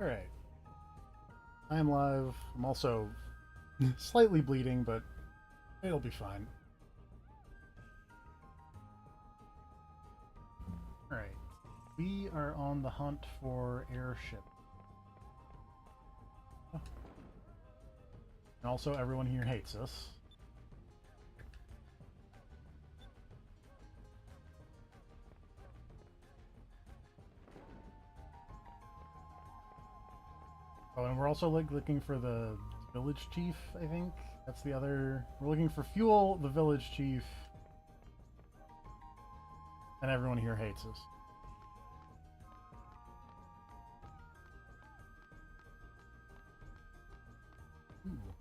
Alright. I am live. I'm also slightly bleeding, but it'll be fine. Alright. We are on the hunt for airship. And also, everyone here hates us. Oh, and we're also looking for the village chief, I think. That's the other. We're looking for fuel, the village chief, and everyone here hates us. Ooh.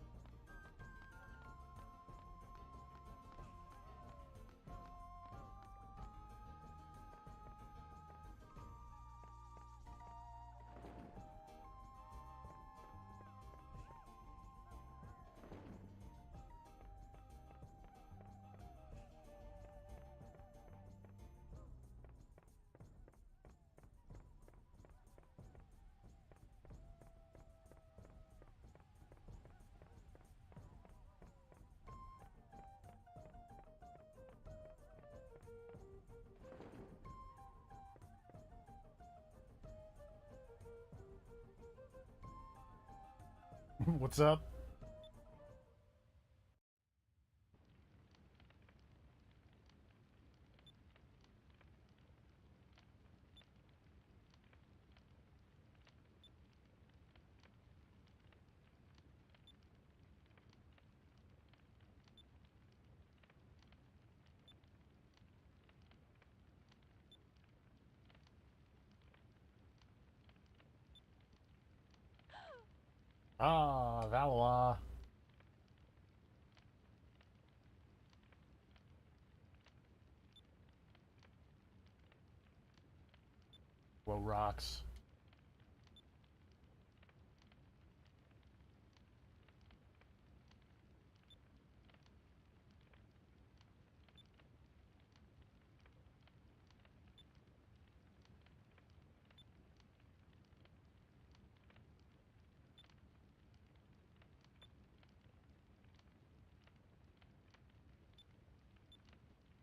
What's up? Ah, Valois. Whoa, rocks.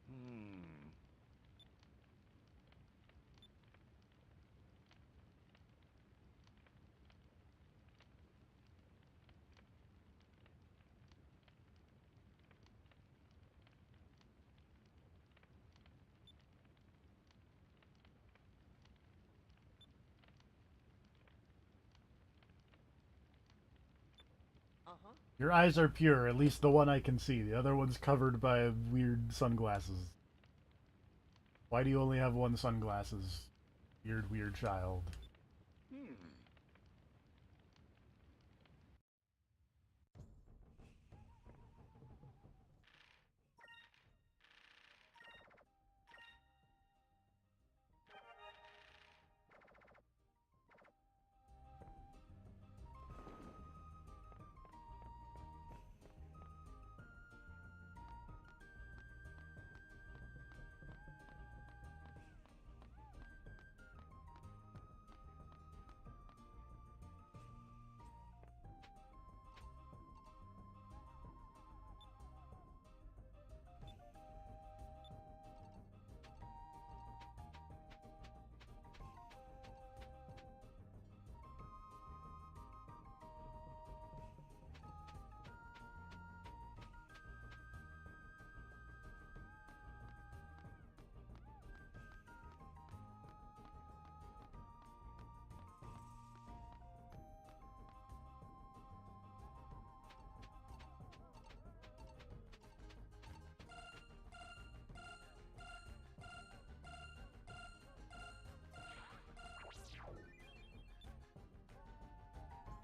Hmm. Uh-huh. Your eyes are pure, at least the one I can see. The other one's covered by weird sunglasses. Why do you only have one sunglasses? Weird, weird child. Hmm.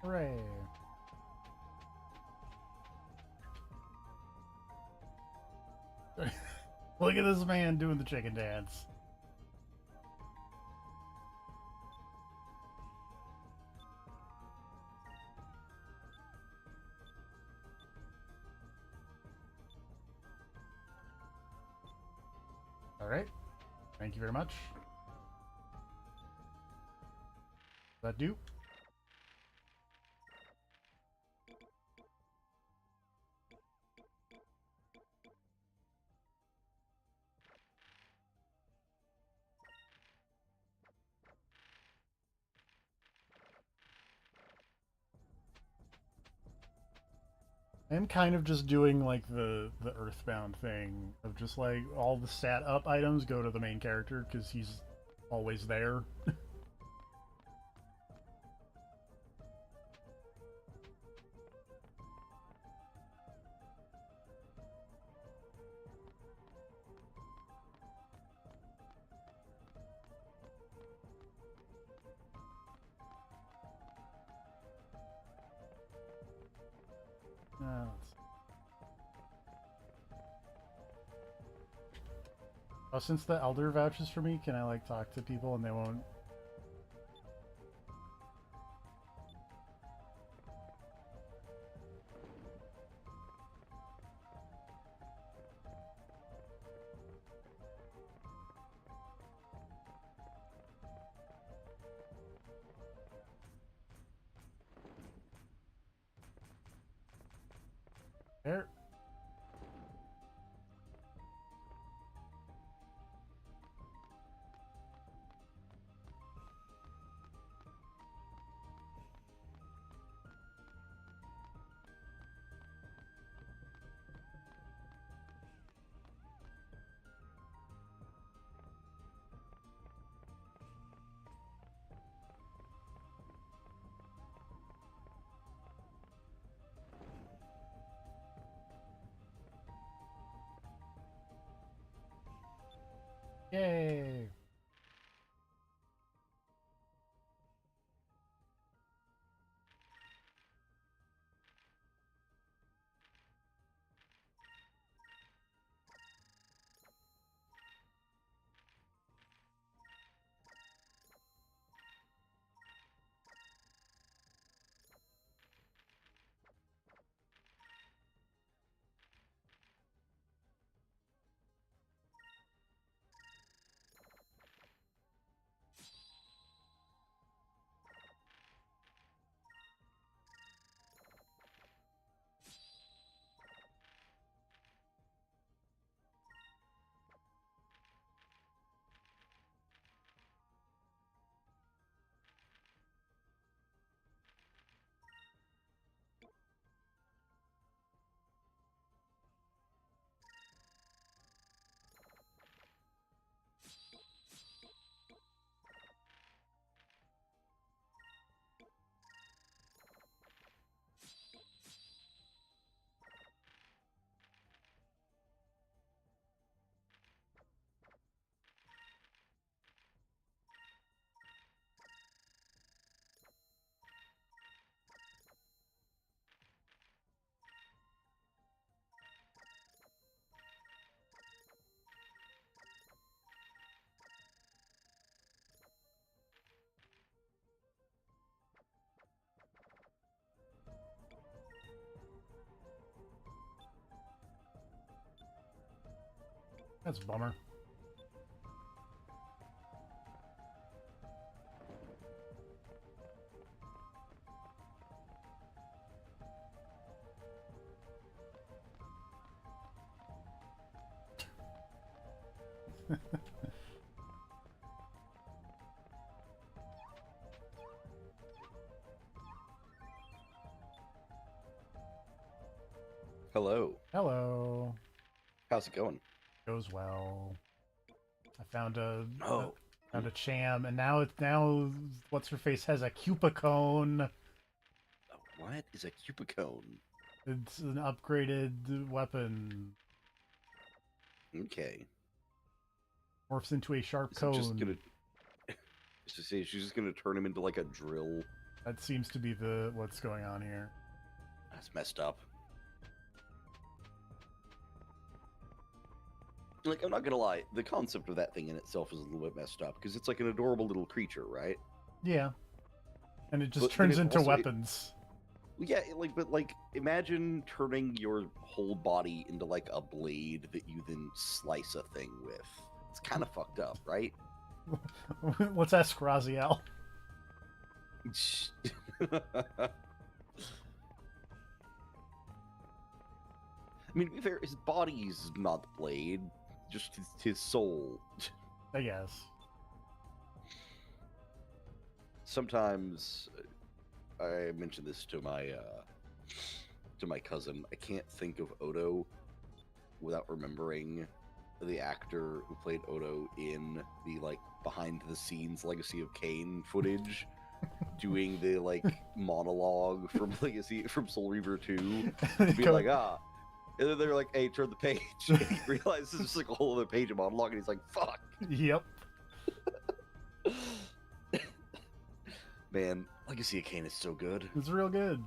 Hooray. Look at this man doing the chicken dance. Alright. Thank you very much. That do? I'm kind of just doing like the Earthbound thing of just like all the stat up items go to the main character because he's always there. Let's Oh, since the elder vouches for me, can I like talk to people and they won't? There. Yay! That's a bummer. Hello. Hello. How's it going? Goes well. I found Oh, found a cham, and now what's her face has a cupicone. what is a cupicone? It's an upgraded weapon. Okay. Morphs into a sharp Is it cone. just gonna? Is to say she's just gonna turn him into like a drill? That seems to be what's going on here. That's messed up. Like, I'm not gonna lie, the concept of that thing in itself is a little bit messed up because it's like an adorable little creature, right? Yeah. And it just But turns it into also- weapons. Yeah, but imagine turning your whole body into like a blade that you then slice a thing with. It's kind of fucked up, right? Let's ask Raziel. I mean, to be fair, his body's not the blade, just his soul. I guess. Sometimes I mention this to to my cousin, I can't think of Odo without remembering the actor who played Odo in the like behind the scenes Legacy of Kain footage, doing the like monologue from Soul Reaver 2, being like, and then they're like, hey, turn the page. And he realizes there's like a whole other page of monologue, and he's like, fuck. Yep. Man, Legacy of Kain is so good. It's real good.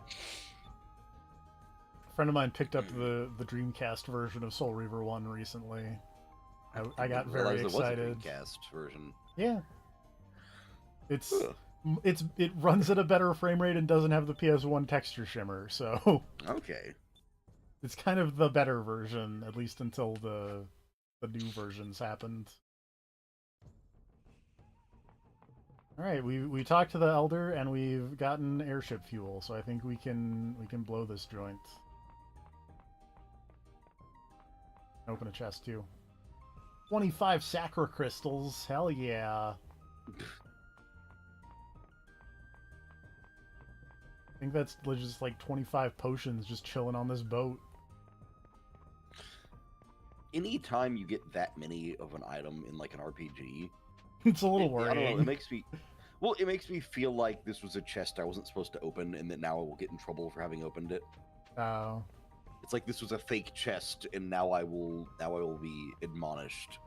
A friend of mine picked up the Dreamcast version of Soul Reaver 1 recently. I got very excited. There was a Dreamcast version. Yeah. It runs at a better frame rate and doesn't have the PS1 texture shimmer, so okay. It's kind of the better version, at least until the new versions happened. Alright, we talked to the Elder and we've gotten airship fuel, so I think we can blow this joint. Open a chest too. 25 Sacra Crystals, hell yeah. I think that's just like 25 potions just chilling on this boat. Anytime you get that many of an item in like an RPG, it's a little worrying. I don't know, it makes me feel like this was a chest I wasn't supposed to open, and that now I will get in trouble for having opened it. Oh. It's like this was a fake chest, and now I will be admonished.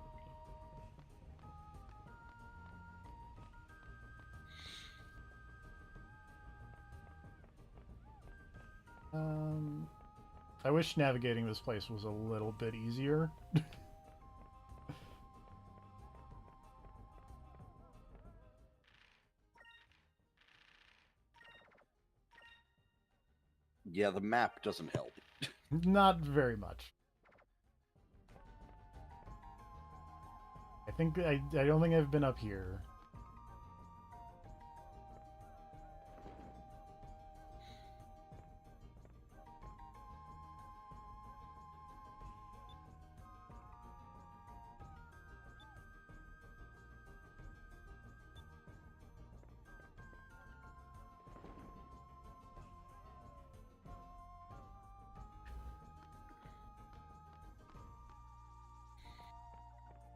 I wish navigating this place was a little bit easier. Yeah, the map doesn't help. Not very much. I don't think I've been up here.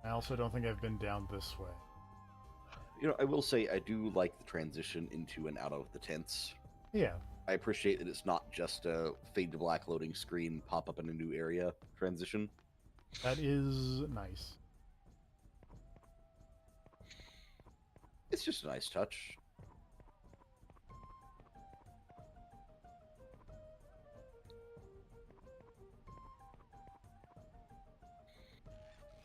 I also don't think I've been down this way. You know, I will say I do like the transition into and out of the tents. Yeah. I appreciate that it's not just a fade to black loading screen, pop up in a new area transition. That is nice. It's just a nice touch.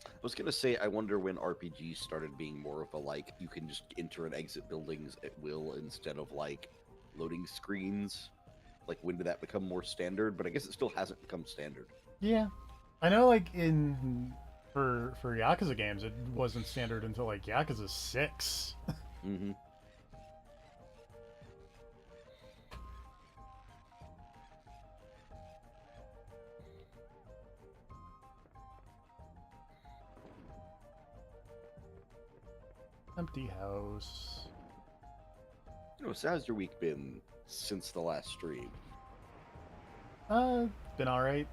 I was gonna say, I wonder when RPGs started being more of a, like, you can just enter and exit buildings at will instead of, like, loading screens. Like, when did that become more standard? But I guess it still hasn't become standard. Yeah. I know, like, for Yakuza games, it wasn't standard until, like, Yakuza 6. Mm-hmm. Empty house. So how's your week been since the last stream? Been alright.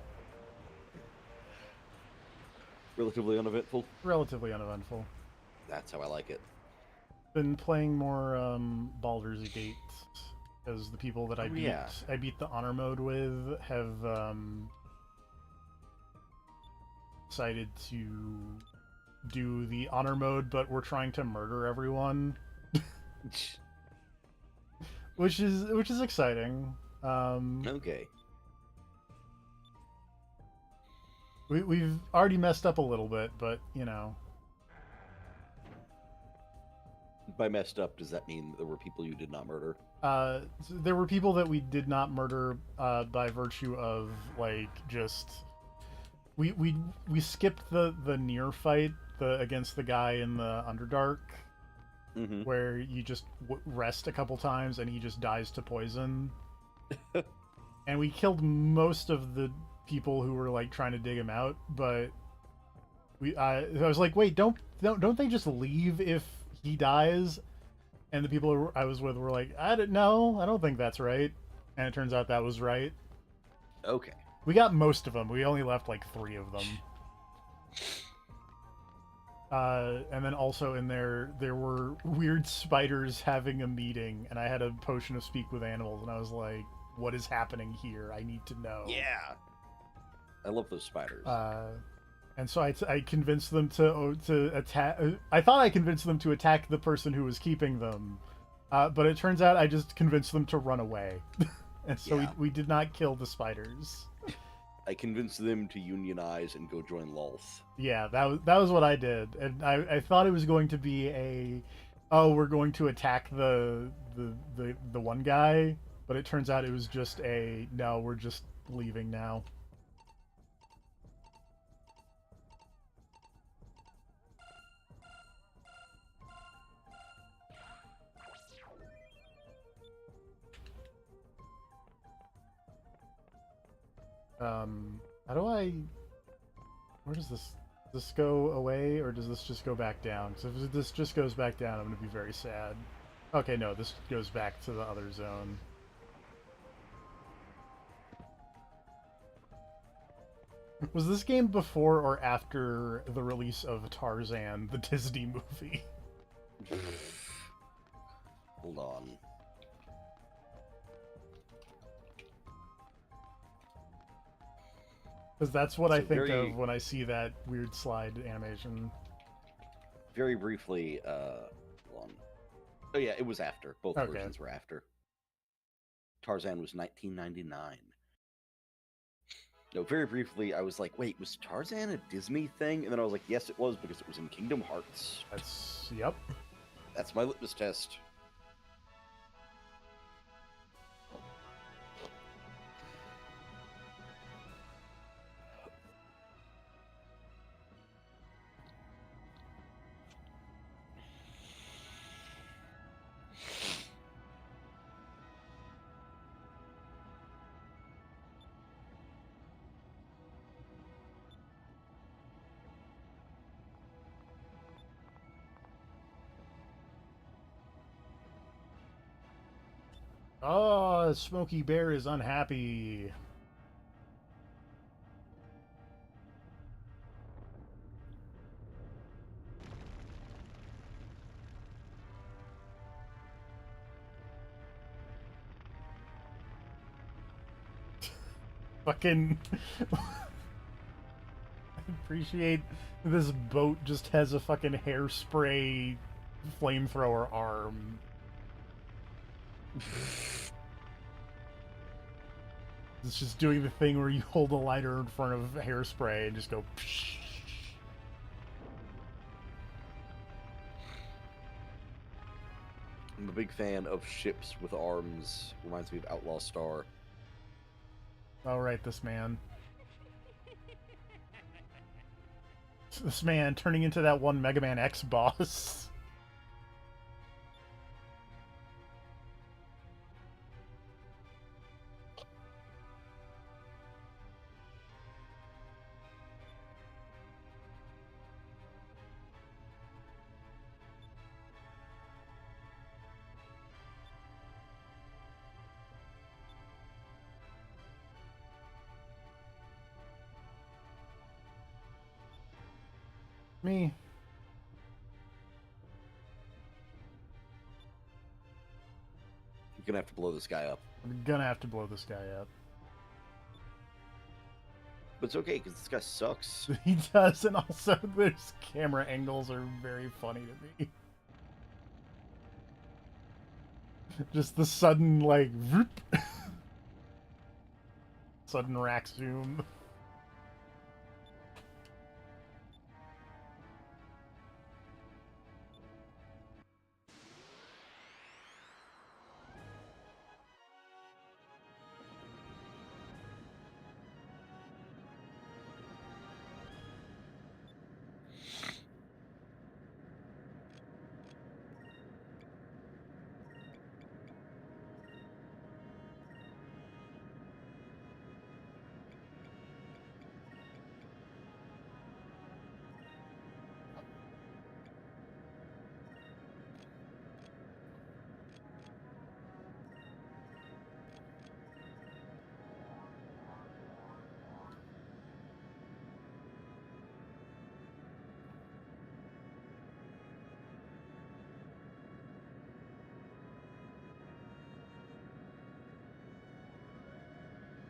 Relatively uneventful? Relatively uneventful. That's how I like it. Been playing more Baldur's Gate, as the people that I beat the honor mode with have decided to do the honor mode, but we're trying to murder everyone. which is exciting. Okay. We've already messed up a little bit, but you know. By messed up, does that mean there were people you did not murder? There were people that we did not murder by virtue of, like, just we skipped the near fight against the guy in the Underdark, mm-hmm. where you just rest a couple times and he just dies to poison. And we killed most of the people who were, like, trying to dig him out, but I was like, wait, don't they just leave if he dies? And the people I was with were like, I don't think that's right. And it turns out that was right. Okay. We got most of them. We only left like 3 of them. And then also in there were weird spiders having a meeting, and I had a potion of speak with animals, and I was like, what is happening here? I need to know. Yeah. I love those spiders. And so I convinced them to attack. I thought I convinced them to attack the person who was keeping them, but it turns out I just convinced them to run away, and so Yeah. we did not kill the spiders. I convinced them to unionize and go join Lulth. Yeah, that was what I did, and I thought it was going to be we're going to attack the one guy, but it turns out it was just no, we're just leaving now. How do I... Where does this go away, or does this just go back down? So if this just goes back down, I'm going to be very sad. Okay, no, this goes back to the other zone. Was this game before or after the release of Tarzan, the Disney movie? Hold on. Because that's what I think very- of when I see that weird slide animation. Very briefly, hold on. Oh yeah, it was after. Both Okay. versions were after. Tarzan was 1999. No, very briefly, I was like, wait, was Tarzan a Disney thing? And then I was like, yes, it was, because it was in Kingdom Hearts. That's... Yep. That's my litmus test. Oh, Smokey Bear is unhappy. Fucking... I appreciate this boat just has a fucking hairspray flamethrower arm. It's just doing the thing where you hold a lighter in front of hairspray and just go... Psh. I'm a big fan of ships with arms. Reminds me of Outlaw Star. Oh, right, this man. This man turning into that one Mega Man X boss. Me. You're gonna have to blow this guy up. I'm gonna have to blow this guy up. But it's okay, because this guy sucks. He does, and also there's camera angles are very funny to me. Just the sudden, like, whoop. Sudden rack zoom.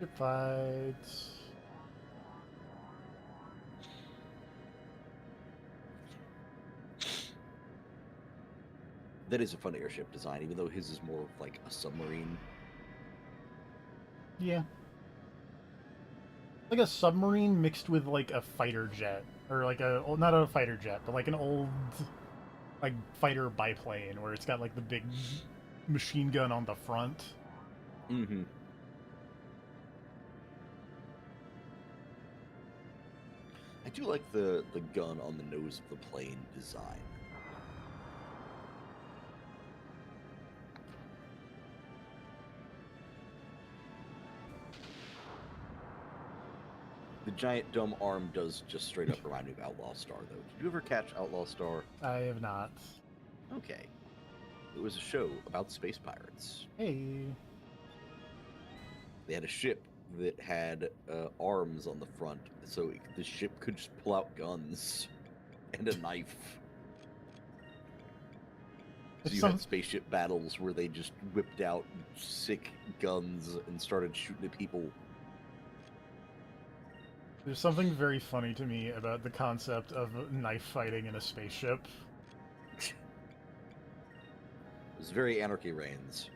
Ship fights. That is a fun airship design, even though his is more of like a submarine. Yeah. Like a submarine mixed with like a fighter jet. Or like a, not a fighter jet, but like an old like fighter biplane where it's got like the big machine gun on the front. Mm-hmm. I do like the gun on the nose of the plane design. The giant dumb arm does just straight up remind me of Outlaw Star, though. Did you ever catch Outlaw Star? I have not. Okay. It was a show about space pirates. Hey. They had a ship that had arms on the front, so the ship could just pull out guns and a knife. So you had spaceship battles where they just whipped out sick guns and started shooting at people. There's something very funny to me about the concept of knife fighting in a spaceship. It was very Anarchy Reigns.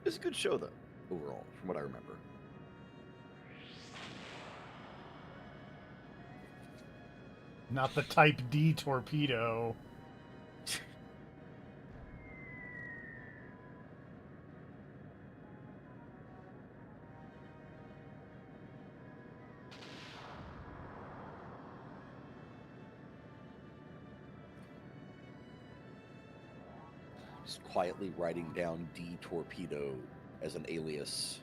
It's a good show, though, overall, from what I remember. Not the Type D torpedo. Just quietly writing down D torpedo as an alias.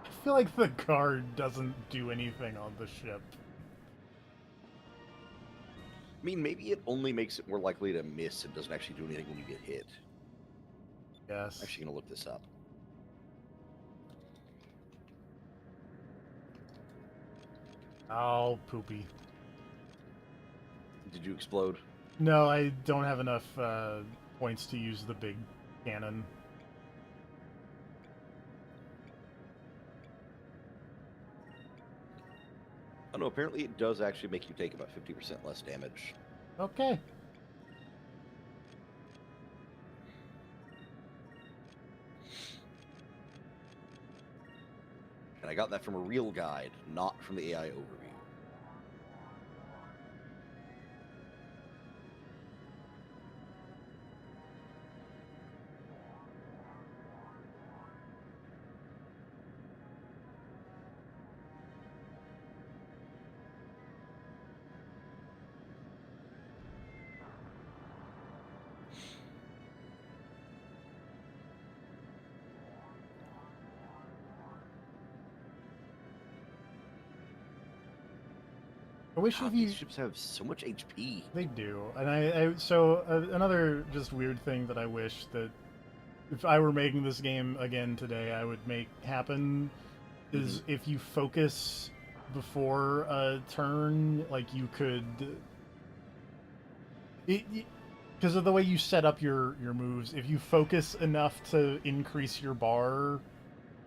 I feel like the guard doesn't do anything on the ship. I mean, maybe it only makes it more likely to miss and doesn't actually do anything when you get hit. Yes. I'm actually going to look this up. Oh, poopy. Did you explode? No, I don't have enough points to use the big cannon. Oh no, apparently it does actually make you take about 50% less damage. Okay. And I got that from a real guide, not from the AI overview. I wish God, if you... these ships have so much HP. They do. And so another just weird thing that I wish that if I were making this game again today, I would make happen is if you focus before a turn, like you could... Because of the way you set up your moves, if you focus enough to increase your bar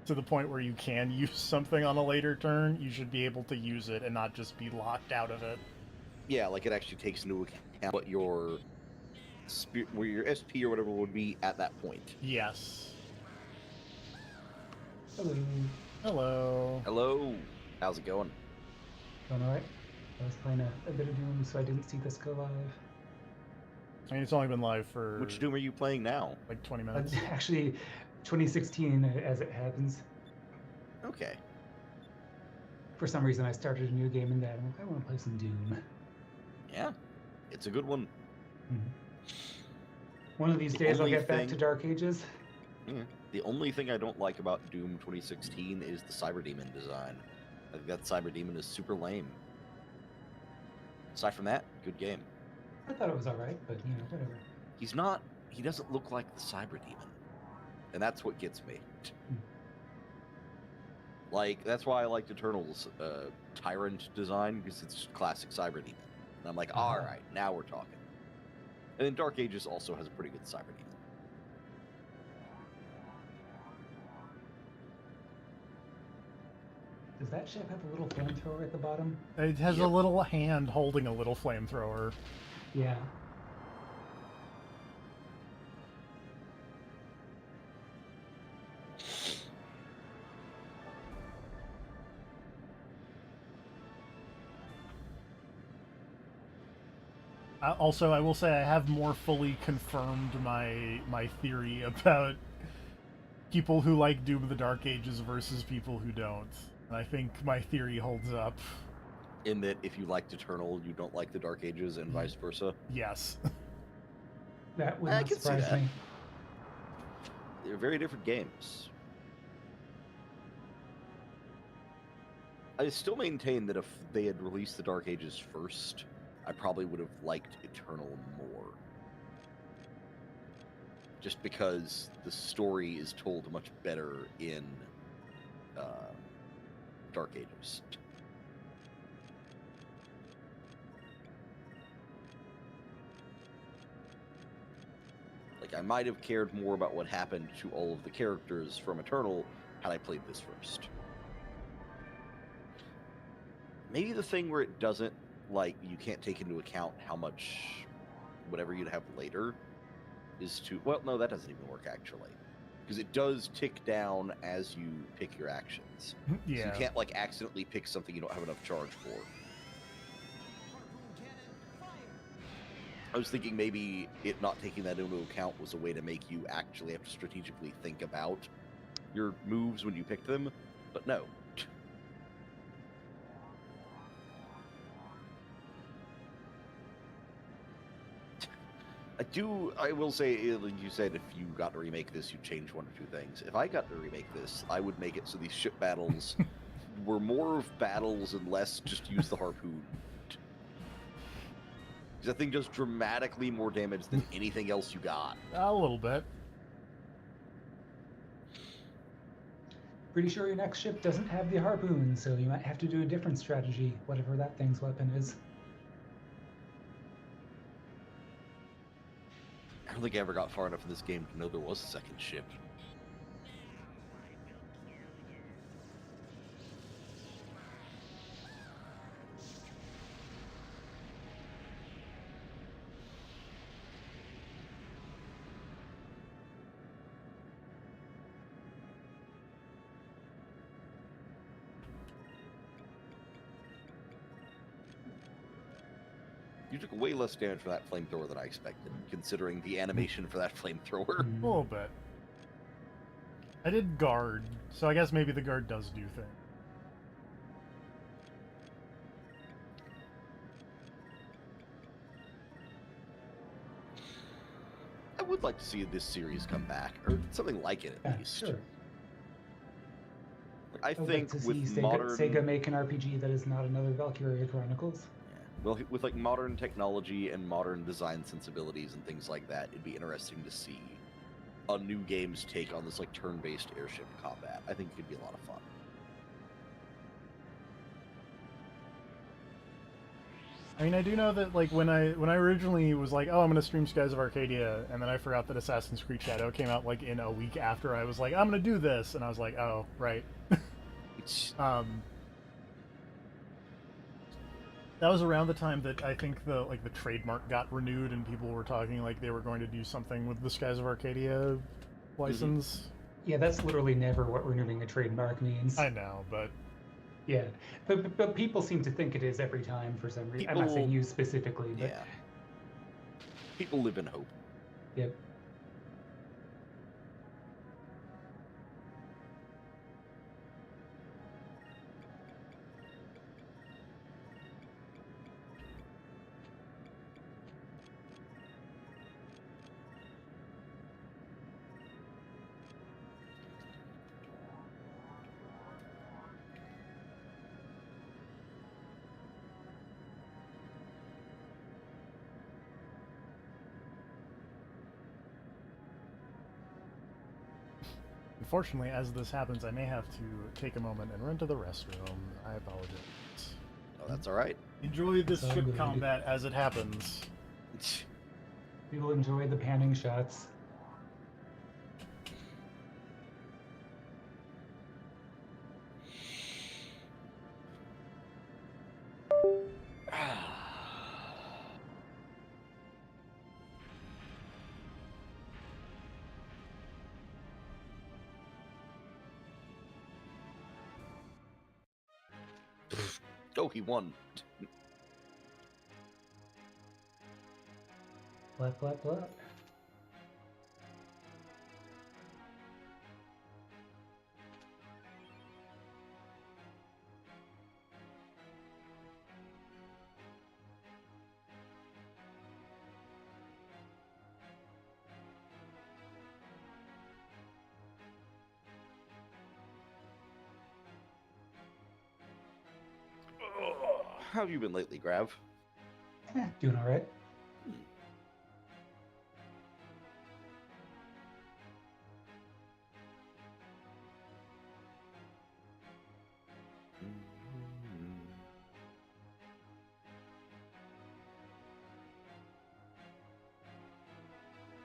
to the point where you can use something on a later turn, you should be able to use it and not just be locked out of it. Yeah, like it actually takes into account what your where your SP or whatever would be at that point. Yes. Hello. Hello. Hello. How's it going? Going alright? I was playing a bit of Doom, so I didn't see this go live. I mean, it's only been live for... Which Doom are you playing now? like 20 minutes. Actually, 2016 as it happens. Okay. For some reason, I started a new game in that. I'm like, I want to play some Doom. Yeah. It's a good one. One of these days, I'll only get back thing- to Dark Ages. Yeah. The only thing I don't like about Doom 2016 is the Cyber Demon design. I think that Cyber Demon is super lame. Aside from that, good game. I thought it was alright, but whatever. He's not. He doesn't look like the Cyber Demon, and that's what gets me. Like, that's why I liked Eternal's Tyrant design, because it's classic Cyber Demon. And I'm like, Uh-huh. alright, now we're talking. And then Dark Ages also has a pretty good Cyber Demon. Does that ship have a little flamethrower at the bottom? It has a Yep. little hand holding a little flamethrower. Yeah. Also, I will say I have more fully confirmed my theory about people who like Doom of the Dark Ages versus people who don't. And I think my theory holds up. In that if you liked Eternal, you don't like the Dark Ages, and vice versa. Yes. That would I not can see surprise that. me. They're very different games. I still maintain that if they had released the Dark Ages first, I probably would have liked Eternal more. Just because the story is told much better in Dark Ages. Like, I might have cared more about what happened to all of the characters from Eternal had I played this first. Maybe the thing where it doesn't, like, you can't take into account how much whatever you'd have later is to... Well, no, that doesn't even work, actually. Because it does tick down as you pick your actions. So Yeah. you can't, like, accidentally pick something you don't have enough charge for. I was thinking maybe it not taking that into account was a way to make you actually have to strategically think about your moves when you pick them, but no. I will say, like you said, if you got to remake this, you'd change one or two things. If I got to remake this, I would make it so these ship battles were more of battles and less just use the harpoon. Because that thing does dramatically more damage than anything else you got. A little bit. Pretty sure your next ship doesn't have the harpoon, so you might have to do a different strategy, whatever that thing's weapon is. I don't think I ever got far enough in this game to know there was a second ship. You took way less damage for that flamethrower than I expected, considering the animation for that flamethrower. A little bit. I did guard, so I guess maybe the guard does do things. I would like to see this series come back, or something like it at Yeah, least. sure. I would think like to with see modern... Sega make an RPG that is not another Valkyria Chronicles. Well, with like modern technology and modern design sensibilities and things like that, it'd be interesting to see a new game's take on this like turn-based airship combat. I think it could be a lot of fun. I mean, I do know that like when I originally was like, oh, I'm gonna stream Skies of Arcadia, and then I forgot that Assassin's Creed Shadow came out like in a week after I was like, I'm gonna do this, and I was like, oh, right. That was around the time that I think the trademark got renewed, and people were talking like they were going to do something with the Skies of Arcadia license. Yeah, that's literally never what renewing a trademark means. I know, but yeah, but people seem to think it is every time for some reason. I'm not saying you specifically, but yeah, people live in hope. Yep. Unfortunately, as this happens, I may have to take a moment and run to the restroom. I apologize. Oh, that's all right. Enjoy this It's all ship good. combat as it happens. We will enjoy the panning shots. Oh, he won. Blah, blah, blah. How have you been lately, Grav? Doing all right.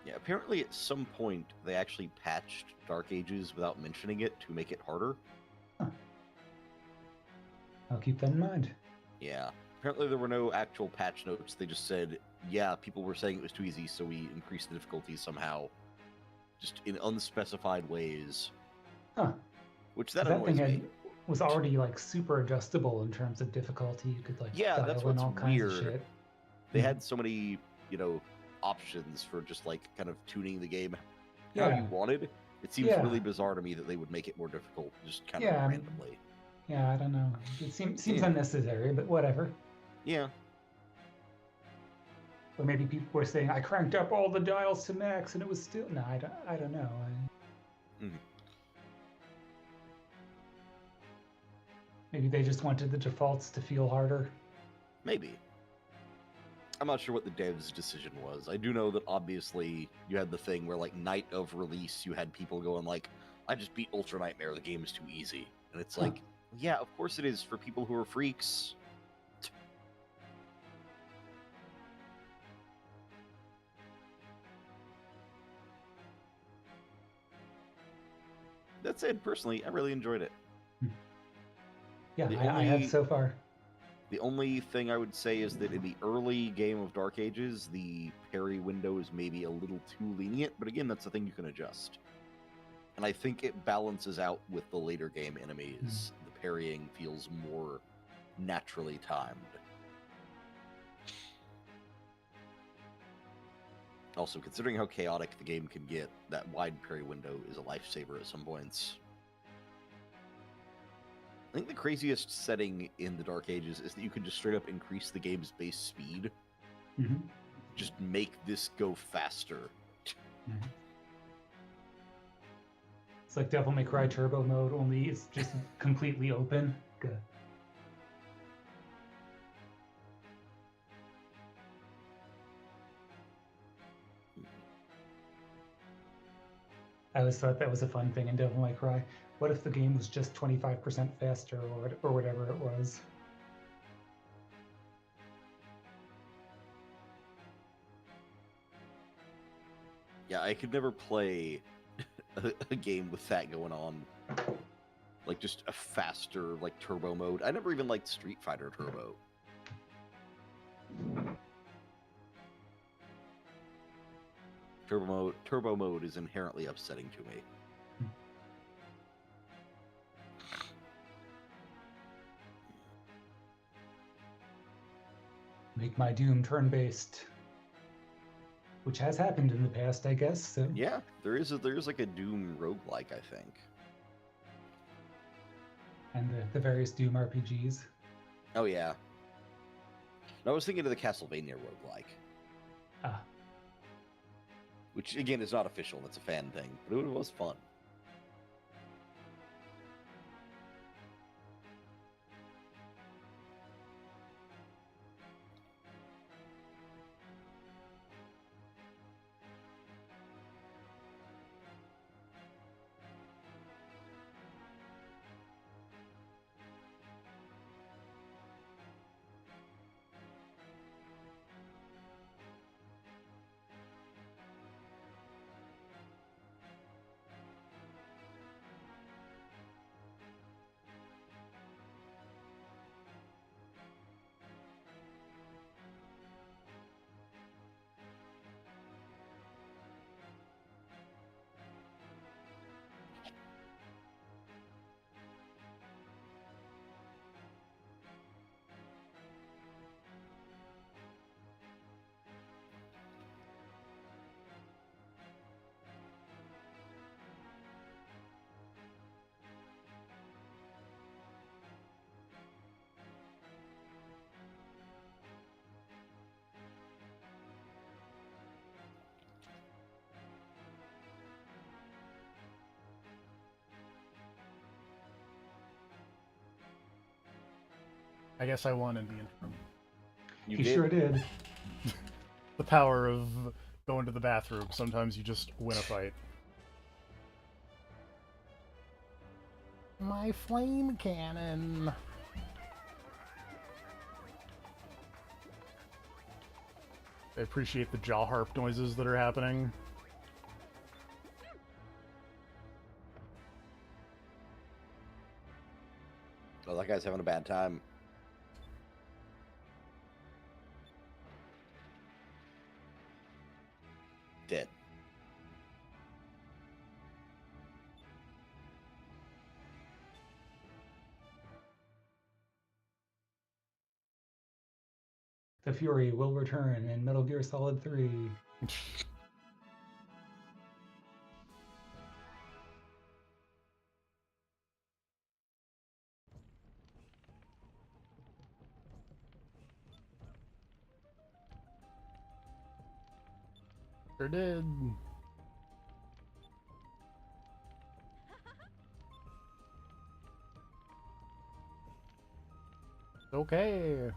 Yeah, apparently at some point they actually patched Dark Ages without mentioning it to make it harder. I'll keep that in mind. Yeah. Apparently there were no actual patch notes. They just said, yeah, people were saying it was too easy, so we increased the difficulty somehow. Just in unspecified ways. Huh. Which that 'Cause annoys me. was already like super adjustable in terms of difficulty. You could like Yeah, dial that's in what's all kinds of weird. shit. They Mhm. had so many, options for just like kind of tuning the game how Yeah. you wanted. It seems Yeah. really bizarre to me that they would make it more difficult just kind Yeah, of randomly. Yeah, I don't know. It seems Yeah. unnecessary, but whatever. Yeah. Or maybe people were saying I cranked up all the dials to max and it was still no. I don't know. Mhm. Maybe they just wanted the defaults to feel harder. Maybe. I'm not sure what the devs' decision was. I do know that obviously you had the thing where, like, night of release, you had people going like, "I just beat Ultra Nightmare. The game is too easy," and it's like, yeah, of course it is for people who are freaks. That said, personally, I really enjoyed it. Yeah, The I have only- so far. The only thing I would say is that in the early game of Dark Ages, the parry window is maybe a little too lenient, but again, that's a thing you can adjust. And I think it balances out with the later game enemies. The parrying feels more naturally timed. Also, considering how chaotic the game can get, that wide parry window is a lifesaver at some points. I think the craziest setting in the Dark Ages is that you can just straight up increase the game's base speed. Mm-hmm. Just make this go faster. Mm-hmm. It's like Devil May Cry Turbo mode, only it's just completely open. Good. I always thought that was a fun thing in Devil May Cry. What if the game was just 25% faster or whatever it was? Yeah, I could never play a game with that going on. Like, just a faster, like, turbo mode. I never even liked Street Fighter Turbo. Turbo mode is inherently upsetting to me. Make my Doom turn-based, which has happened in the past, I guess. So Yeah, there is like a Doom roguelike, I think. and the various Doom RPGs. Oh yeah. No, I was thinking of the Castlevania roguelike, Ah, which again is not official. That's a fan thing, but it was fun. I guess I won in the interim. You He did. sure did. The power of going to the bathroom. Sometimes you just win a fight. My flame cannon. I appreciate the jaw harp noises that are happening. Oh, that guy's having a bad time. Dead. The Fury will return in Metal Gear Solid 3. Sure did. Okay.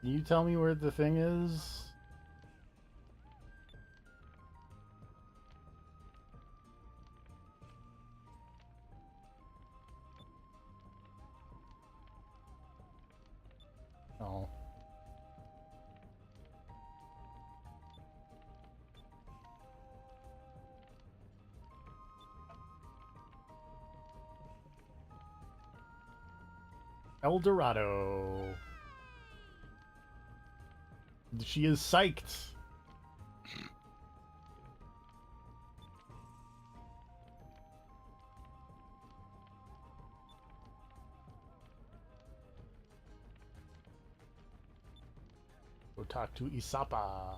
Can you tell me where the thing is? Oh. El Dorado. She is psyched. Go talk to Isapa.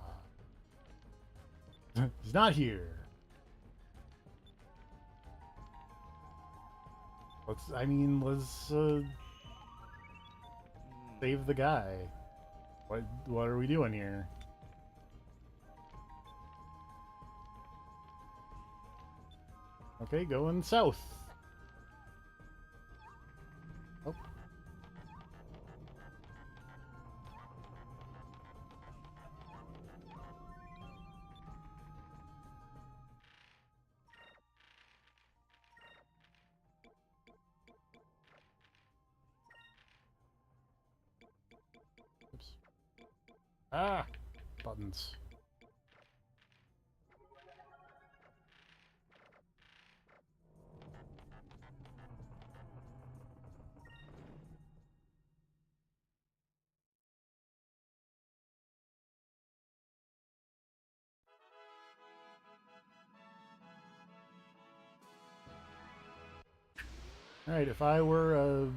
He's not here. Let's save the guy. What are we doing here? Okay, going south. Oh. Oops. Ah! Buttons. Alright, if I were a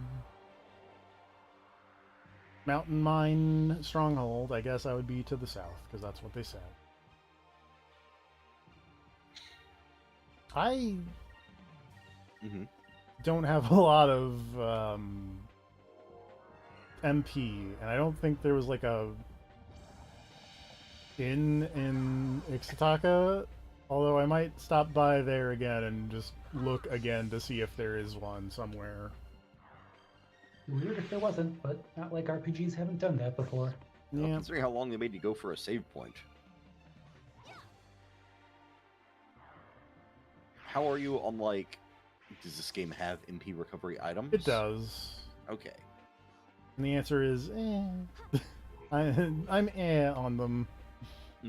mountain mine stronghold, I guess I would be to the south, because that's what they said. I don't have a lot of MP, and I don't think there was like a inn in Ixtaka, although I might stop by there again and just look again to see if there is one somewhere. Weird if there wasn't, but not like RPGs haven't done that before. Well, Yeah, considering how long they made you go for a save point. How are you on, like, does this game have MP recovery items? it does. Okay. And the answer is, I'm on them. I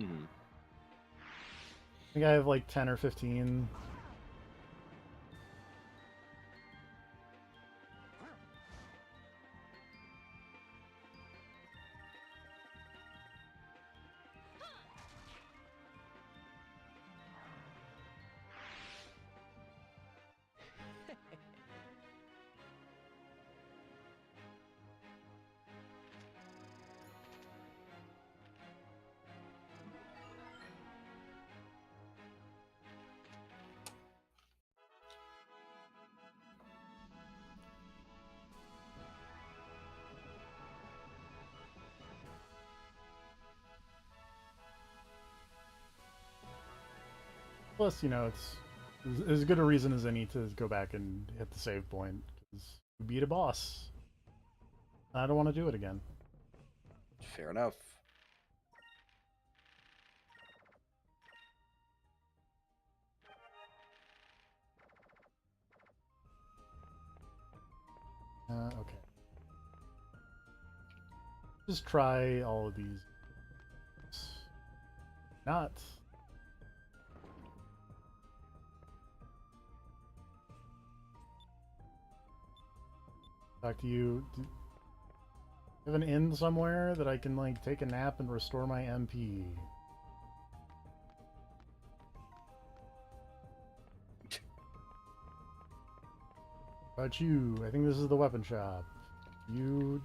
think I have like 10 or 15. Plus, you know, it's as good a reason as any to go back and hit the save point, because you beat a boss. I don't want to do it again. Fair enough. Okay. Just try all of these. Not. Talk to you. Do you have an inn somewhere that I can like take a nap and restore my MP? How about you? I think this is the weapon shop. You.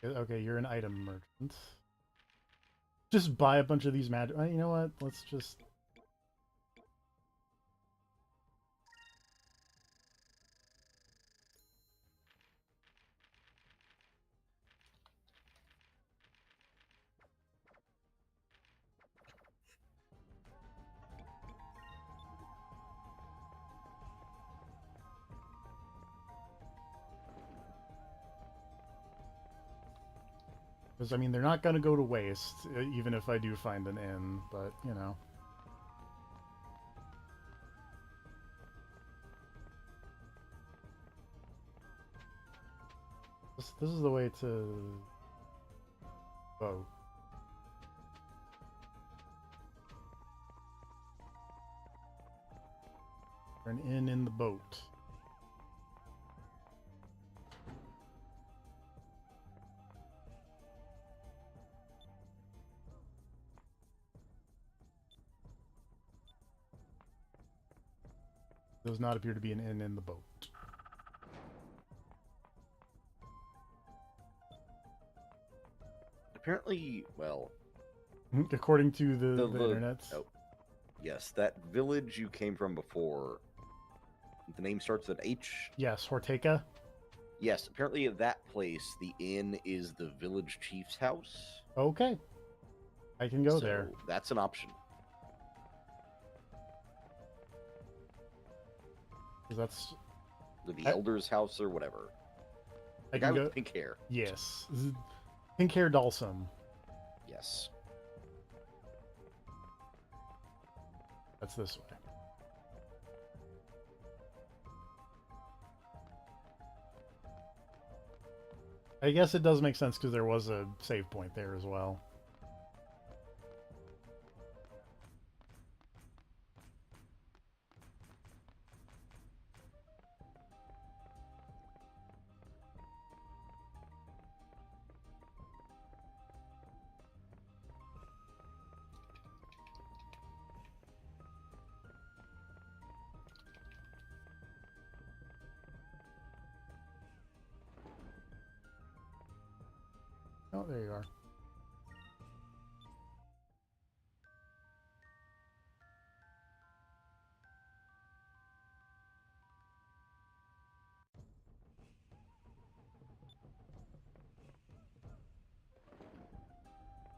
Okay, you're an item merchant. Just buy a bunch of these magic. You know what? Let's just. Because, I mean, they're not going to go to waste, even if I do find an inn, but, you know. This is the way to vote. An inn in the boat. Does not appear to be an inn in the boat. Apparently, well, According to the internet. Oh, yes, that village you came from before. The name starts with H. Yes, Horteca. Yes, apparently at that place, the inn is the village chief's house. Okay. I can go there. That's an option. Because that's... The elder's house or whatever. The I guy can with go... the pink hair. Yes. Pink hair Dalsum. Yes. That's this way. I guess it does make sense because there was a save point there as well. Oh, there you are.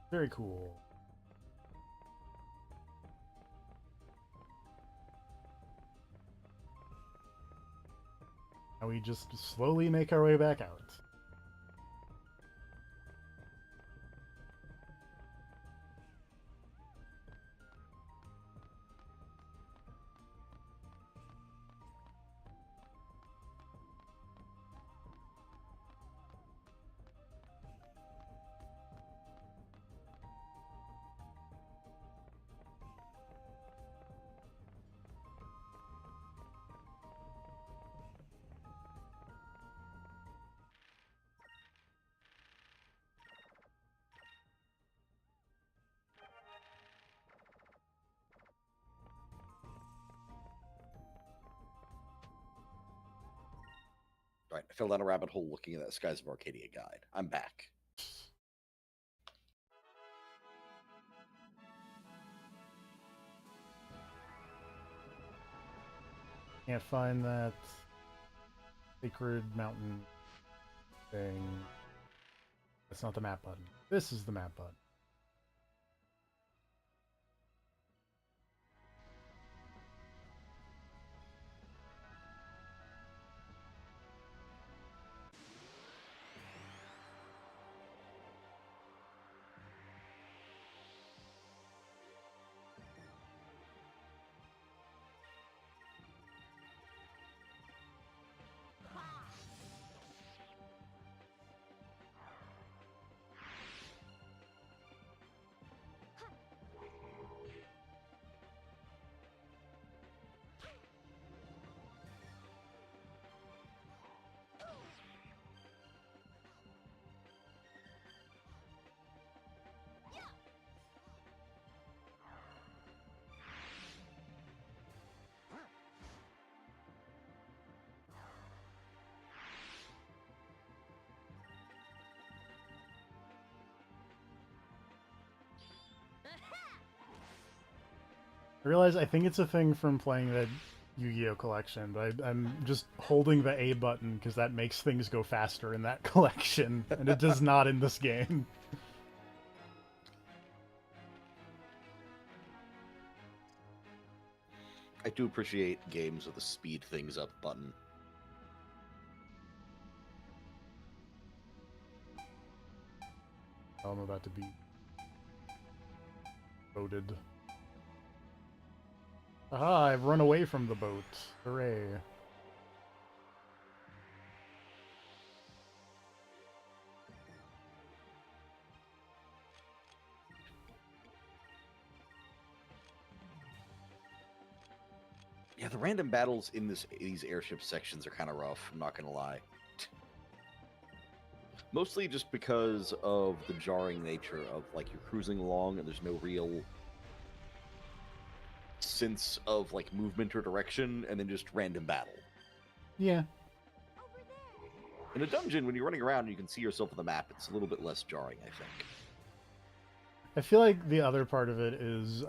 Very cool. Now we just slowly make our way back out. Right, I fell down a rabbit hole looking at that Skies of Arcadia guide. I'm back. Can't find that sacred mountain thing. That's not the map button. This is the map button. I realize I think it's a thing from playing that Yu-Gi-Oh collection, but I'm just holding the A button because that makes things go faster in that collection, and it does not in this game. I do appreciate games with a speed things up button. I'm about to be boated. Aha, I've run away from the boat. Hooray. Yeah, the random battles in these airship sections are kind of rough, I'm not gonna lie. Mostly just because of the jarring nature of, like, you're cruising along and there's no real sense of, like, movement or direction, and then just random battle. Yeah. In a dungeon, when you're running around and you can see yourself on the map, it's a little bit less jarring, I think. I feel like the other part of it is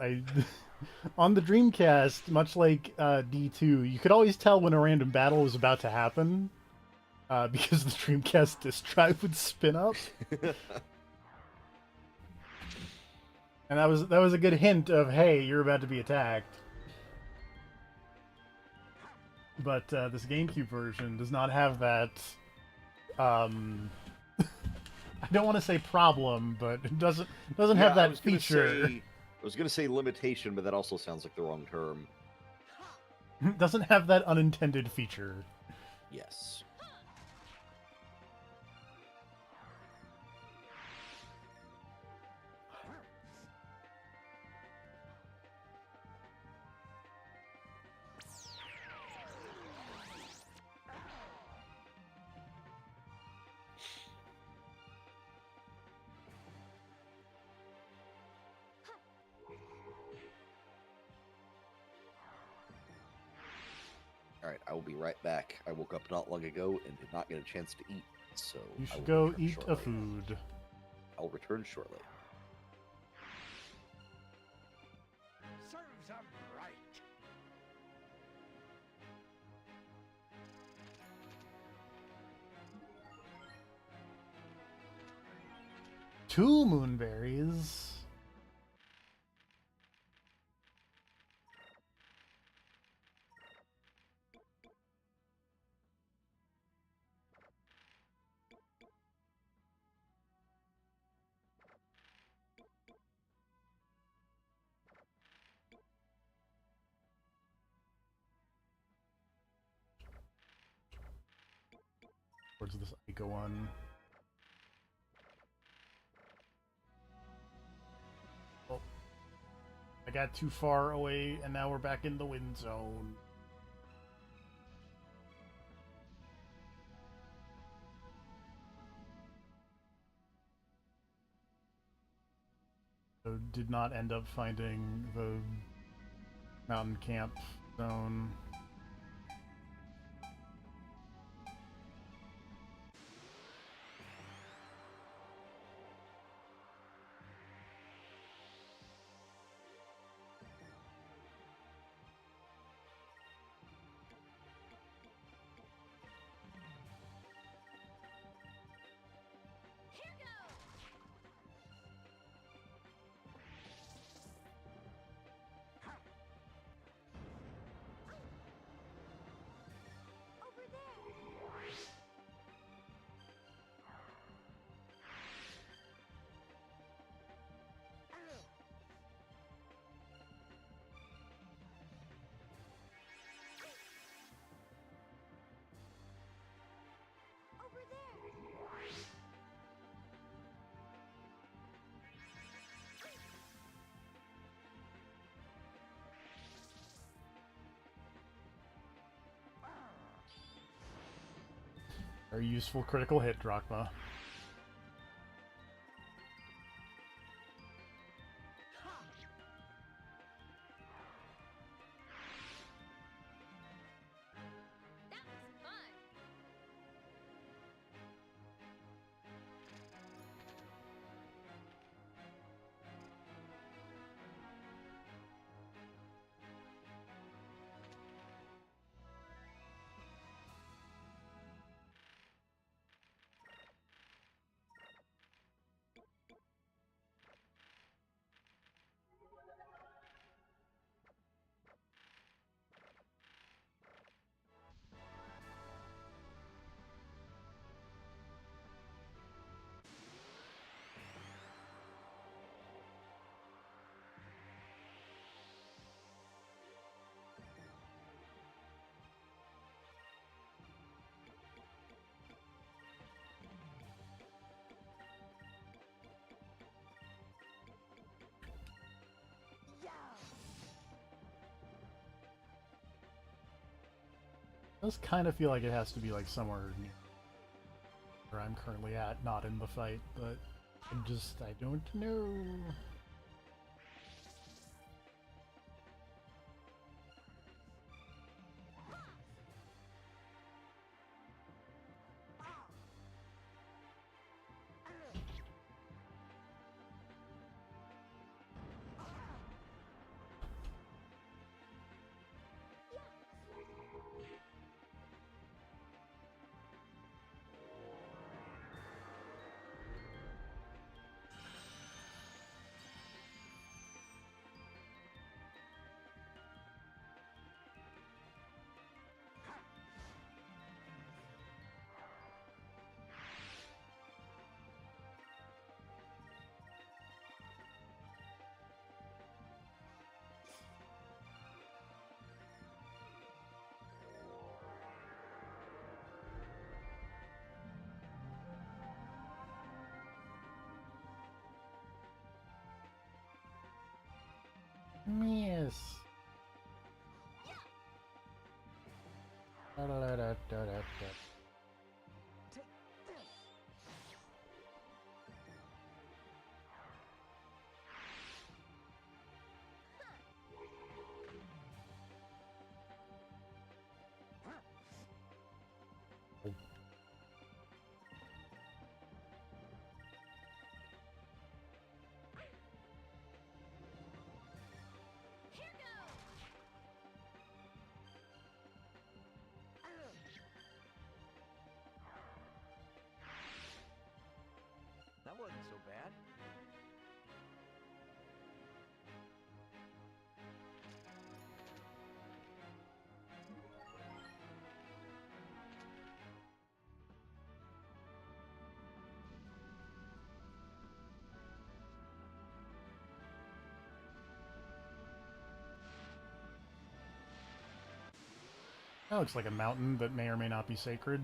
on the Dreamcast, much like D2, you could always tell when a random battle was about to happen because the Dreamcast disk drive would spin up, and that was a good hint of, hey, you're about to be attacked. But this GameCube version does not have that. I don't want to say problem, but it doesn't have that feature. I was gonna say limitation, but that also sounds like the wrong term. It doesn't have that unintended feature. Yes. Alright, I will be right back. I woke up not long ago and did not get a chance to eat, so You I should will go return eat shortly. a food. I'll return shortly. Serves 'em right. Two moonberries. Where's this Ico one? Oh, I got too far away, and now we're back in the wind zone. So did not end up finding the mountain camp zone. Very useful critical hit, Drachma. does kind of feel like it has to be like somewhere near where I'm currently at, not in the fight, but I don't know. Yes. Da-da-da-da-da-da. That wasn't so bad. That looks like a mountain that may or may not be sacred.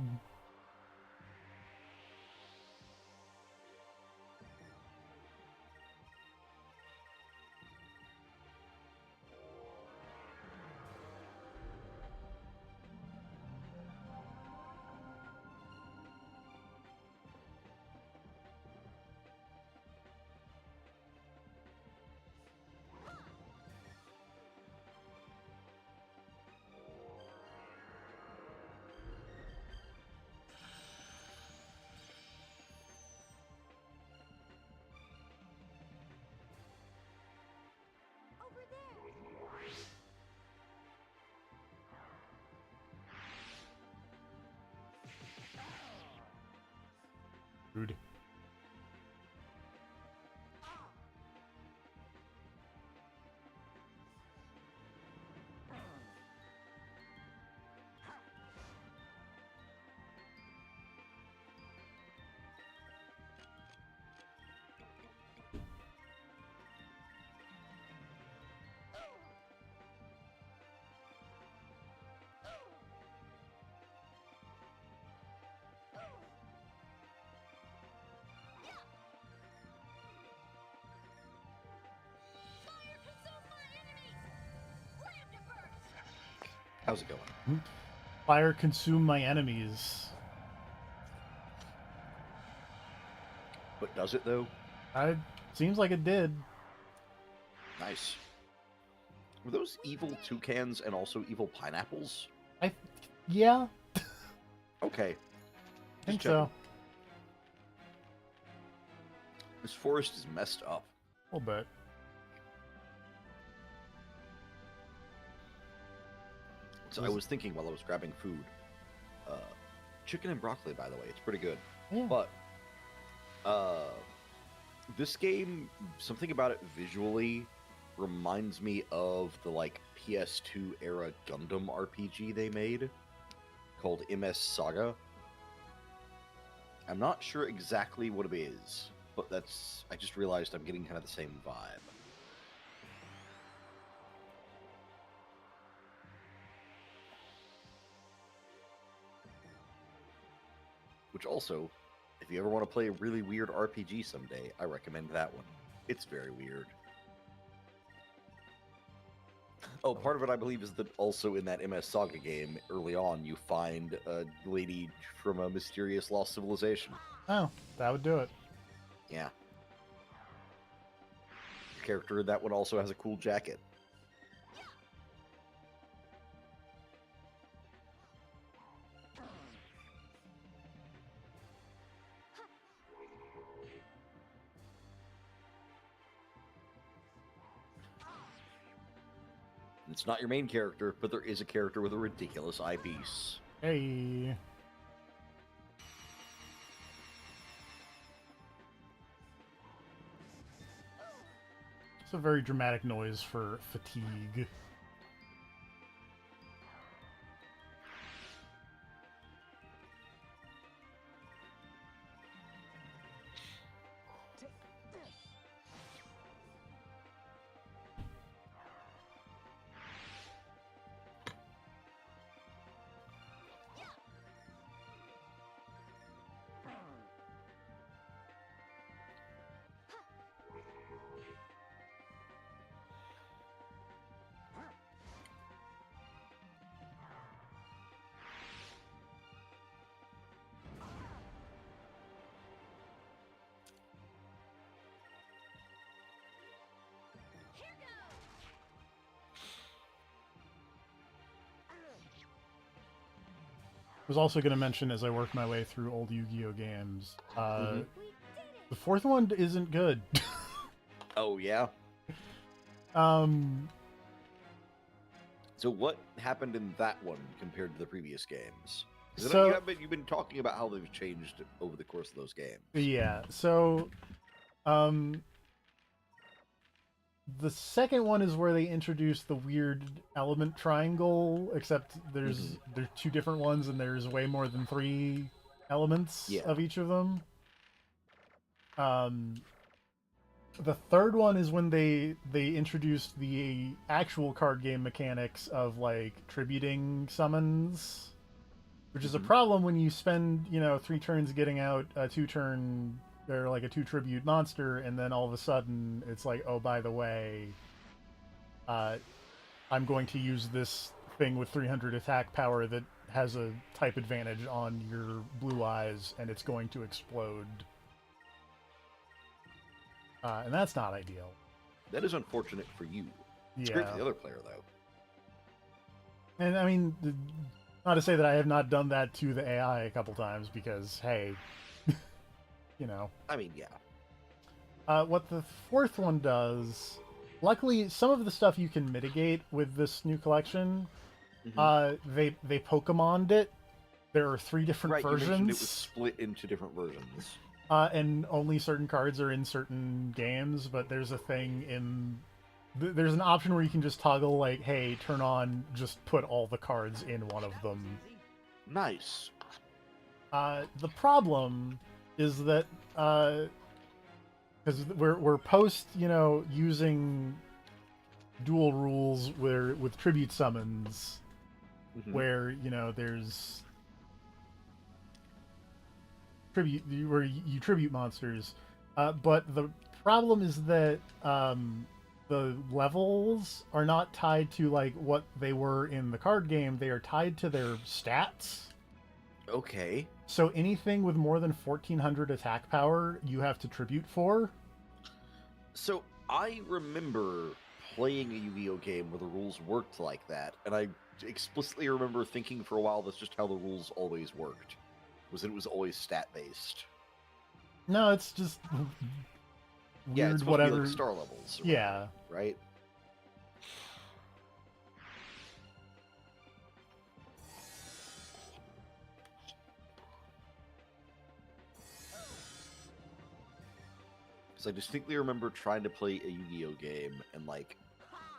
Rude. How's it going? Fire consume my enemies. But does it though? Seems like it did. Nice. Were those evil toucans and also evil pineapples? Yeah, Okay. I think Just checking. so. This forest is messed up. A little bit. So I was thinking while I was grabbing food, chicken and broccoli, by the way, it's pretty good. Yeah. But this game, something about it visually reminds me of the like PS2 era Gundam RPG they made called MS Saga. I'm not sure exactly what it is, but I just realized I'm getting kind of the same vibe. Which also, if you ever want to play a really weird RPG someday, I recommend that one. It's very weird. Oh, part of it, I believe, is that also in that MS Saga game, early on, you find a lady from a mysterious lost civilization. Oh, that would do it. Yeah. The character in that one also has a cool jacket. It's not your main character, but there is a character with a ridiculous eyepiece. Hey. It's a very dramatic noise for fatigue. Was also going to mention as I worked my way through old Yu-Gi-Oh games, the fourth one isn't good. Oh, yeah? um, So what happened in that one compared to the previous games? 'Cause I So- know you've been talking about how they've changed over the course of those games. yeah, so, the second one is where they introduce the weird element triangle, except there's two different ones and there's way more than 3 elements Yeah. of each of them. The third one is when they introduced the actual card game mechanics of like tributing summons, which is a problem when you spend 3 turns getting out a 2-turn or like a 2 tribute monster, and then all of a sudden it's like, oh, by the way, I'm going to use this thing with 300 attack power that has a type advantage on your blue eyes, and it's going to explode. And that's not ideal. That is unfortunate for you. It's great for the other player, though. And I mean, not to say that I have not done that to the AI a couple times, because, hey, I mean, yeah. What the fourth one does, luckily, some of the stuff you can mitigate with this new collection. They Pokemon'd it. There are 3 different Right, versions. you mentioned it was split into different versions. And only certain cards are in certain games, but there's a thing in... There's an option where you can just toggle, like, hey, turn on, just put all the cards in one of them. Nice. The problem is that, because we're post, using dual rules with tribute summons, where, there's... where you tribute monsters, but the problem is that the levels are not tied to like what they were in the card game. They are tied to their stats. Okay. So anything with more than 1400 attack power, you have to tribute for. So I remember playing a Yu-Gi-Oh game where the rules worked like that, and I explicitly remember thinking for a while that's just how the rules always worked. Was that it was always stat-based. No, it's just weird, Yeah, it's supposed whatever. to be like star levels. Or Yeah. whatever, right? Because I distinctly remember trying to play a Yu-Gi-Oh game and, like,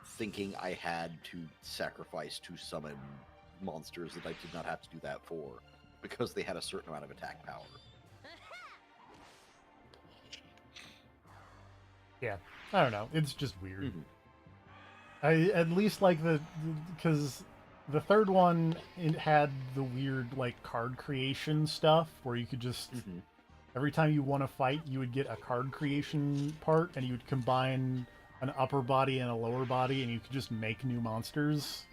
thinking I had to sacrifice to summon monsters that I did not have to do that for, because they had a certain amount of attack power. Yeah, I don't know. It's just weird. I at least like because the third one, it had the weird like card creation stuff where you could just every time you want to fight, you would get a card creation part, and you would combine an upper body and a lower body, and you could just make new monsters,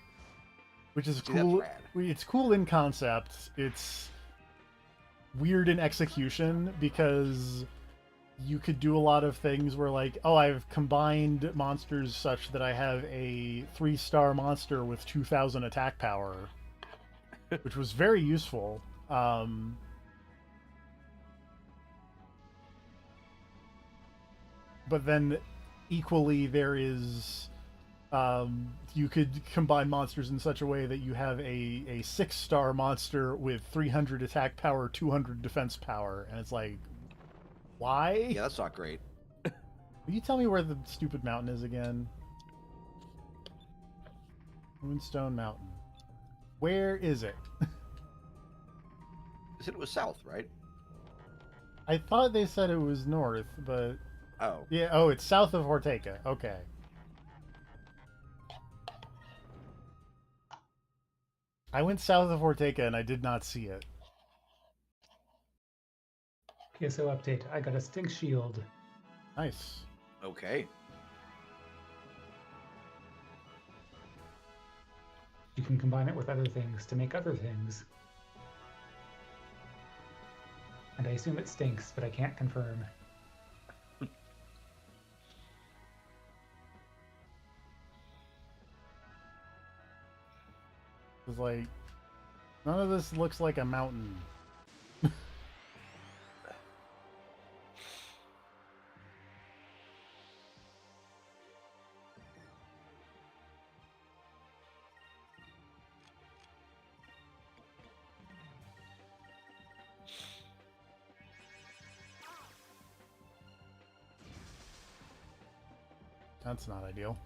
which is See, that's cool. rad. It's cool in concept. It's weird in execution because you could do a lot of things where, like, oh, I've combined monsters such that I have a 3-star monster with 2,000 attack power, which was very useful. But then equally there is you could combine monsters in such a way that you have a 6-star monster with 300 attack power, 200 defense power, and it's like, why? Yeah, that's not great. Will you tell me where the stupid mountain is again? Moonstone Mountain. Where is it? They said it was south, right? I thought they said it was north, but Oh. yeah, oh, it's south of Ortega. Okay. I went south of Ortega and I did not see it. PSO update. I got a stink shield. Nice. Okay. You can combine it with other things to make other things. And I assume it stinks, but I can't confirm. It's like, none of this looks like a mountain. That's not ideal.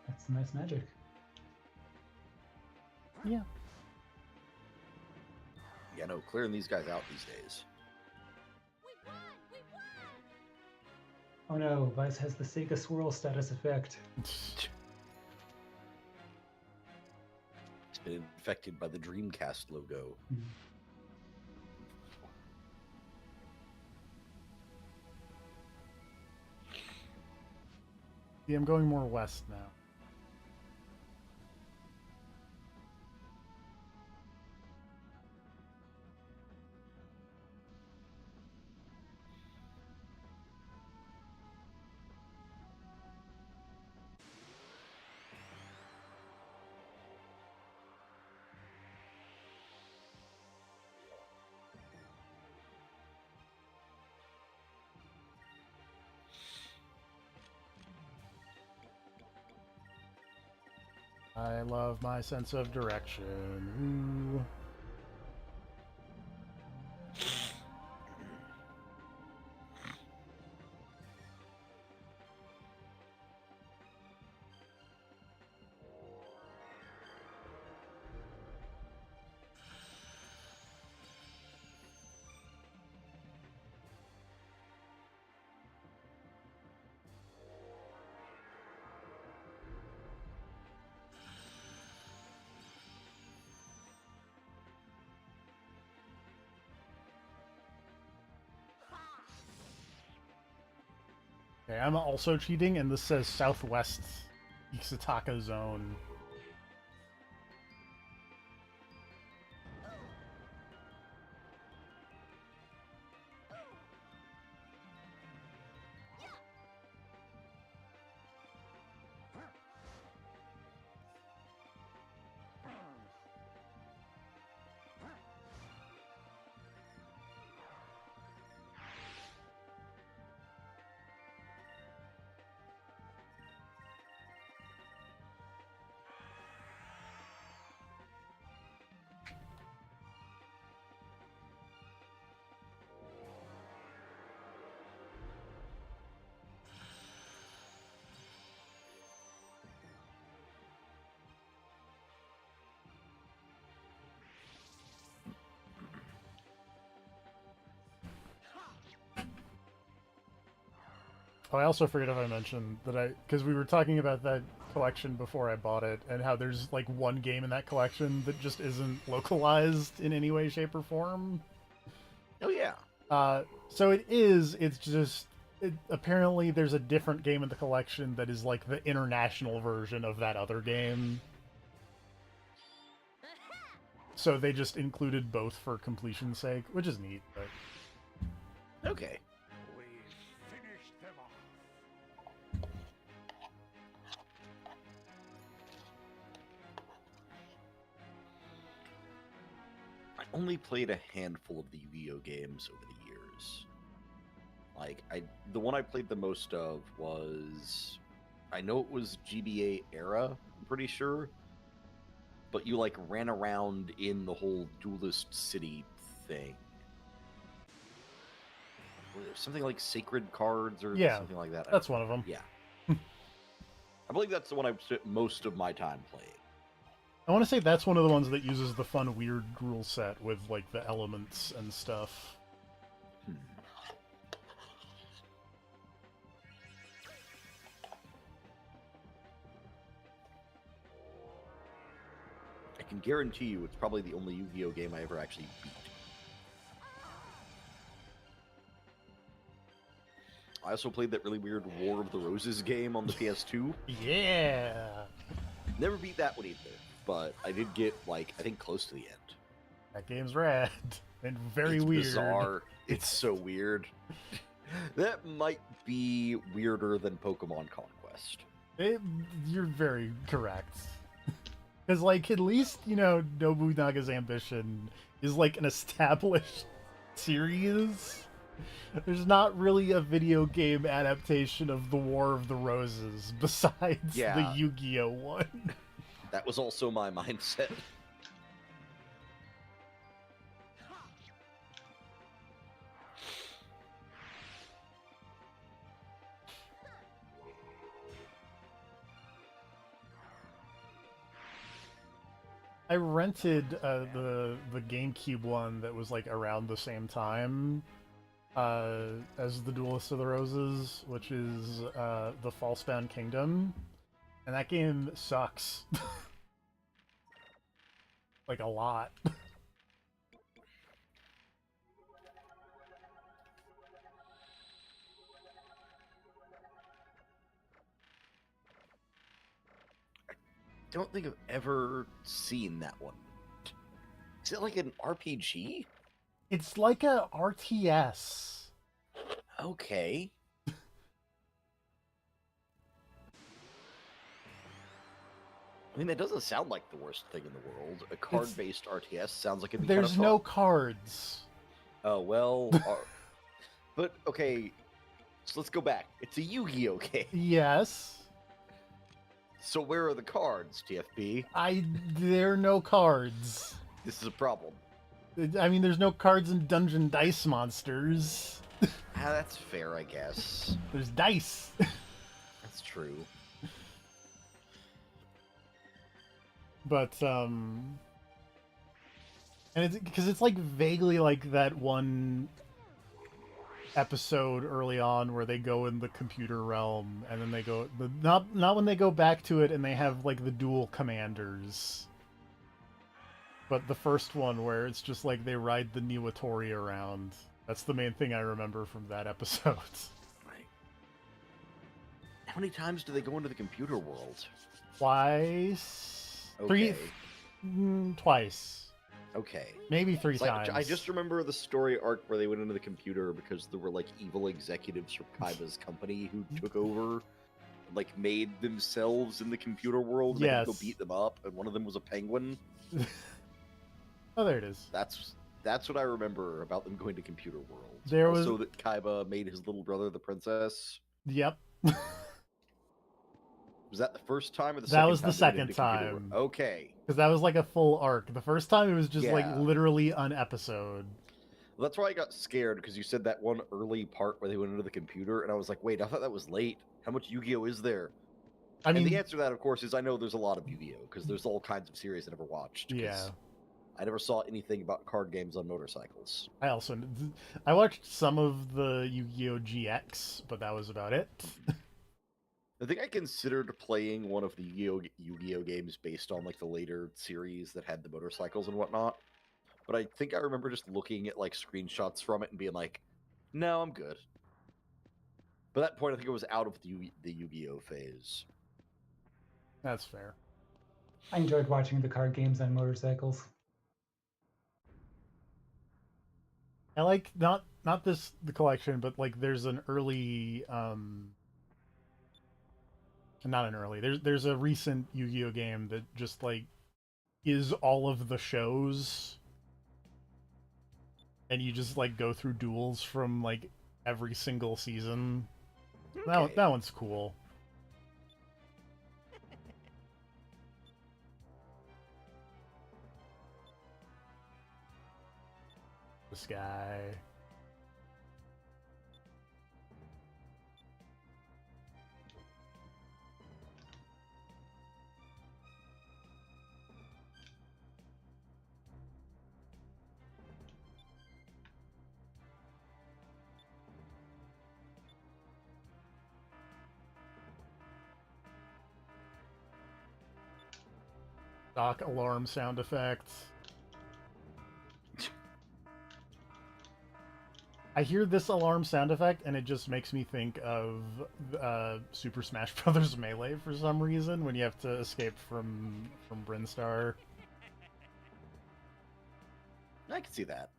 That's some nice magic. Yeah. Yeah, no, clearing these guys out these days. Oh no, Vice has the Sega Swirl status effect. It's been infected by the Dreamcast logo. Yeah, I'm going more west now. I love my sense of direction. Ooh. Okay, I'm also cheating, and this says Southwest Ixataka Zone. Oh, I also forget if I mentioned that because we were talking about that collection before I bought it, and how there's like one game in that collection that just isn't localized in any way, shape, or form. Oh yeah. So it is. It's just apparently there's a different game in the collection that is like the international version of that other game. So they just included both for completion's sake, which is neat. But Okay. We finished them off. I only played a handful of the Yu-Gi-Oh games over the years. Like the one I played the most of was, I know it was GBA era, I'm pretty sure, but you like ran around in the whole duelist city thing. Was it something like Sacred Cards or Yeah, something like that? that's one of them. Yeah. I believe that's the one I spent most of my time playing. I want to say that's one of the ones that uses the fun, weird rule set with like the elements and stuff. I can guarantee you it's probably the only Yu-Gi-Oh game I ever actually beat. I also played that really weird War of the Roses game on the PS2. Yeah. Never beat that one either, but I did get, like, I think close to the end. That game's rad and very It's weird. Bizarre. It's so weird. That might be weirder than Pokemon Conquest. You're very correct. Because, like, at least, you know, Nobunaga's Ambition is, like, an established series. There's not really a video game adaptation of the War of the Roses besides the Yu-Gi-Oh one. That was also my mindset. I rented the GameCube one that was like around the same time as the Duelist of the Roses, which is the Falsebound Kingdom, and that game sucks. Like a lot. Don't think I've ever seen that one. Is it like an RPG? It's like a RTS. Okay. I mean, that doesn't sound like the worst thing in the world. A card-based RTS sounds like it'd be kind of There's fun. no cards. Oh, well... but, okay, so let's go back. It's a Yu-Gi-Oh game. Yes. So where are the cards, TFP? There are no cards. This is a problem. I mean, there's no cards in Dungeon Dice Monsters. That's fair, I guess. There's dice. That's true. But, and it's because it's like vaguely like that one episode early on where they go in the computer realm and then they go not when they go back to it and they have like the dual commanders, but the first one where it's just like they ride the Niwatori around. That's the main thing I remember from that episode. Right. How many times do they go into the computer world? Twice. Okay. Twice. Okay. Maybe three Like, times. I just remember the story arc where they went into the computer because there were like evil executives from Kaiba's company who took over, and, like made themselves in the computer world. And they could go Yes. beat them up, and one of them was a penguin. Oh, there it is. That's what I remember about them going to computer world. There was- also that Kaiba made his little brother the princess. Yep. Was that the first time or the That second was the time they went second into computer time. world? Okay. Because that was like a full arc. The first time it was just like Yeah. literally an episode. Well, that's why I got scared, because you said that one early part where they went into the computer, and I was like, wait, I thought that was late. How much Yu-Gi-Oh is there? I mean, and the answer to that, of course, is I know there's a lot of Yu-Gi-Oh, because there's all kinds of series I never watched. 'cause yeah. I never saw anything about card games on motorcycles. I watched some of the Yu-Gi-Oh! GX, but that was about it. I think I considered playing one of the Yu-Gi-Oh games based on like the later series that had the motorcycles and whatnot. But I think I remember just looking at like screenshots from it and being like, "No, I'm good." By that point, I think it was out of the Yu-Gi-Oh phase. That's fair. I enjoyed watching the card games on motorcycles. I like not the collection, but like there's an early not an early. There's a recent Yu-Gi-Oh game that just like is all of the shows, and you just like go through duels from like every single season. Okay. That one's cool. This guy. Stock alarm sound effects. I hear this alarm sound effect, and it just makes me think of Super Smash Bros. Melee for some reason when you have to escape from Brinstar. I can see that.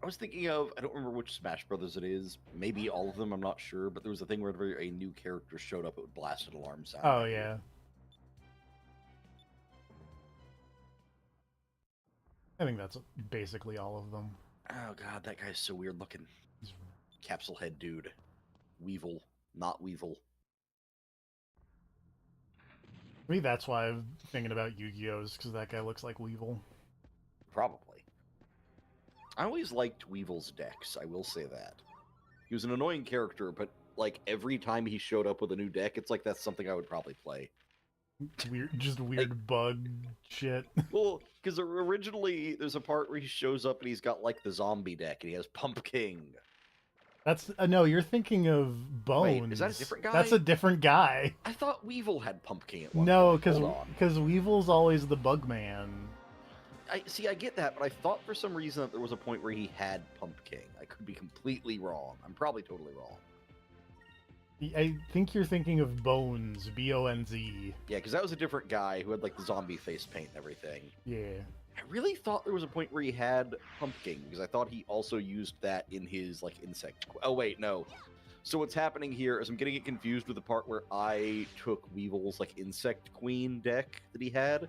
I was thinking of, I don't remember which Smash Brothers it is. Maybe all of them, I'm not sure. But there was a thing where whenever a new character showed up, it would blast an alarm sound. Oh yeah. I think that's basically all of them. Oh god, that guy's so weird looking. Capsule head dude. Weevil, not Weevil. Maybe that's why I'm thinking about Yu-Gi-Oh's, because that guy looks like Weevil. Probably. I always liked Weevil's decks, I will say that. He was an annoying character, but like every time he showed up with a new deck, it's like that's something I would probably play. Weird bug shit. Well, because originally there's a part where he shows up and he's got like the zombie deck and he has Pumpkin. That's no, you're thinking of Bones. Wait, is that a different guy? That's a different guy. I thought Weevil had Pumpkin at one No, point. Hold on. because Weevil's always the bug man. I get that, but I thought for some reason that there was a point where he had Pumpkin. I could be completely wrong. I'm probably totally wrong. I think you're thinking of Bones, B-O-N-Z. Yeah, because that was a different guy who had like the zombie face paint and everything. Yeah. I really thought there was a point where he had Pumpkin, because I thought he also used that in his like insect. Oh wait, no. So what's happening here is I'm getting it confused with the part where I took Weevil's like insect queen deck that he had,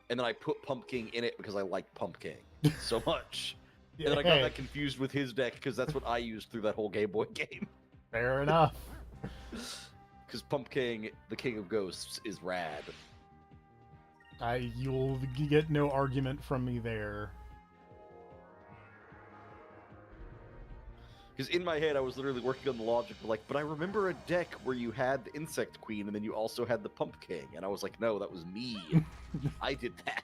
and then I put Pumpkin in it because I liked Pumpkin so much. Yeah, And then I got that confused with his deck because that's what I used through that whole Game Boy game. Fair enough. Because Pumpkin, the King of Ghosts, is rad. You'll get no argument from me there. Because in my head, I was literally working on the logic of like, but I remember a deck where you had the Insect Queen and then you also had the Pumpkin. And I was like, no, that was me. I did that.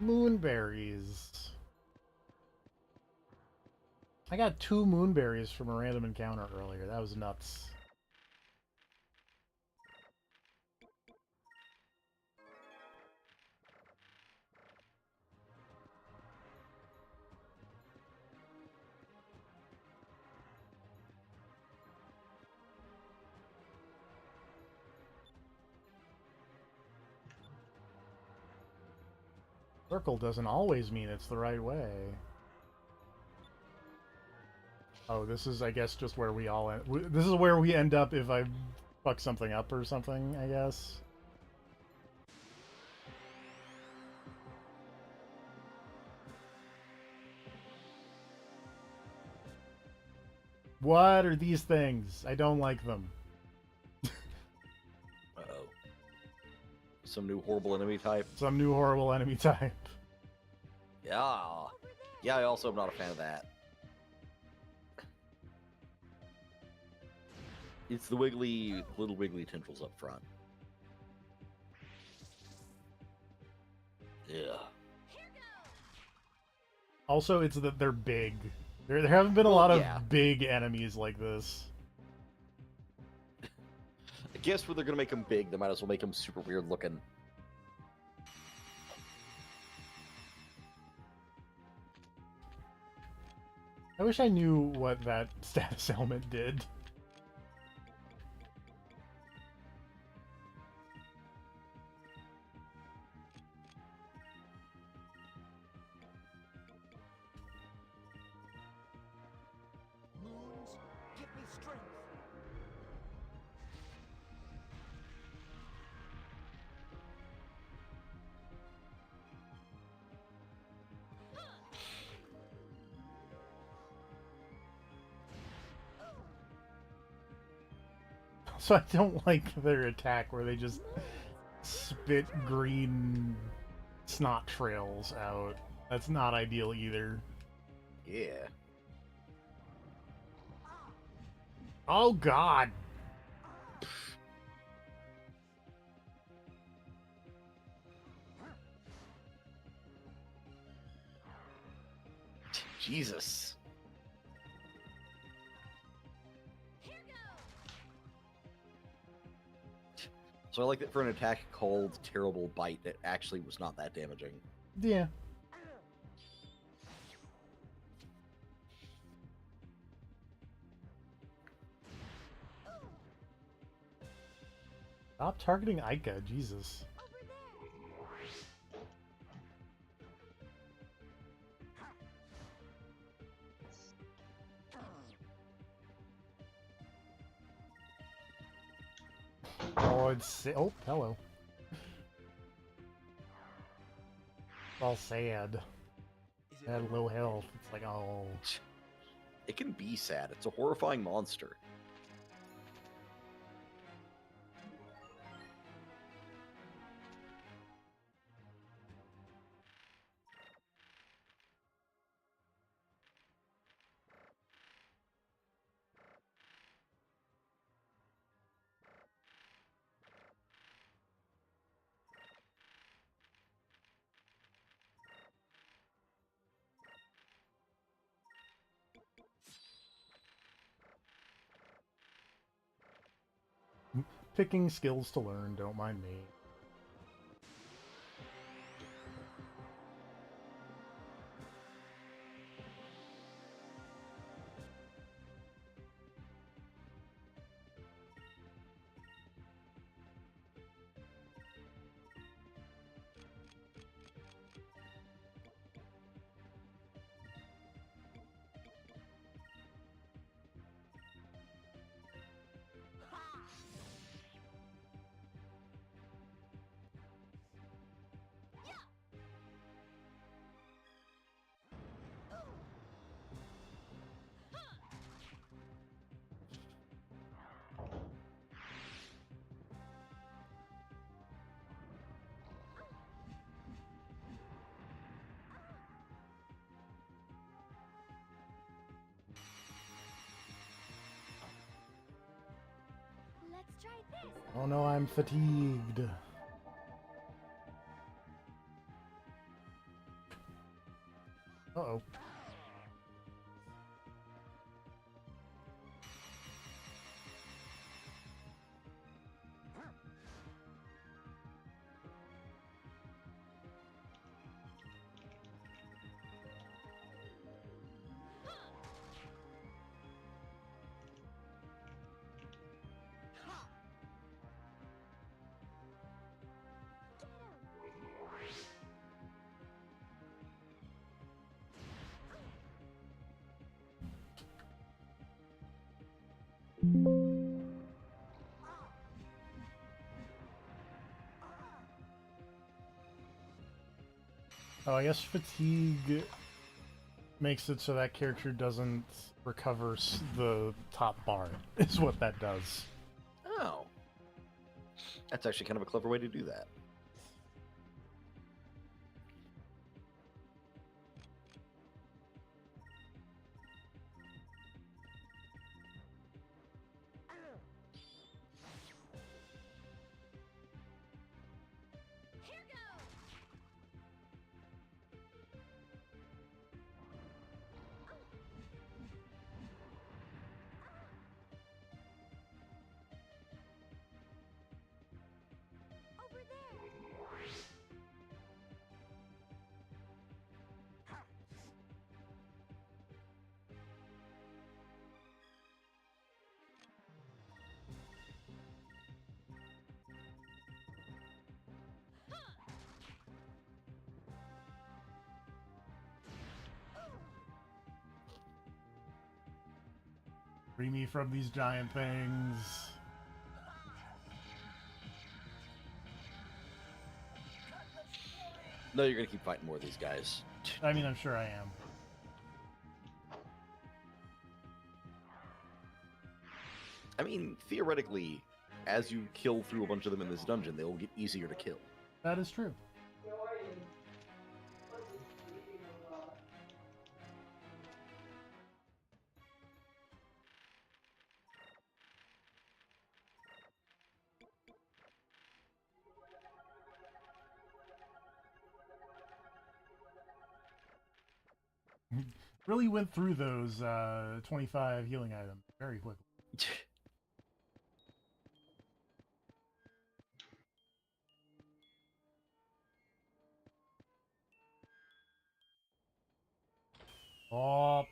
Moonberries. I got 2 moonberries from a random encounter earlier. That was nuts. Circle doesn't always mean it's the right way. Oh, this is, I guess, just where we all end. This is where we end up if I fuck something up or something, I guess. What are these things? I don't like them. Uh-oh. Some new horrible enemy type. Some new horrible enemy type. Yeah. Yeah, I also am not a fan of that. It's the little wiggly tendrils up front. Yeah. Also, it's that they're big. There haven't been a lot of yeah. big enemies like this. I guess when they're gonna make them big, they might as well make them super weird looking. I wish I knew what that status element did. Moons, give me strength. So I don't like their attack where they just spit green snot trails out. That's not ideal either. Yeah. Oh god! Jesus. So I like that for an attack called Terrible Bite, it actually was not that damaging. Yeah. Stop targeting Ica, Jesus. Oh, it's... Oh, hello. It's all sad. I had low health. It's like, oh... It can be sad. It's a horrifying monster. Picking skills to learn, don't mind me. Let's try this. Oh no, I'm fatigued. Uh-oh. Oh, I guess fatigue makes it so that character doesn't recover the top bar, is what that does. Oh. That's actually kind of a clever way to do that. Free me from these giant things. No, you're gonna keep fighting more of these guys. I mean, I'm sure I am. I mean, theoretically, as you kill through a bunch of them in this dungeon, they will get easier to kill. That is true. Really went through those 25 healing items very quickly. Oh,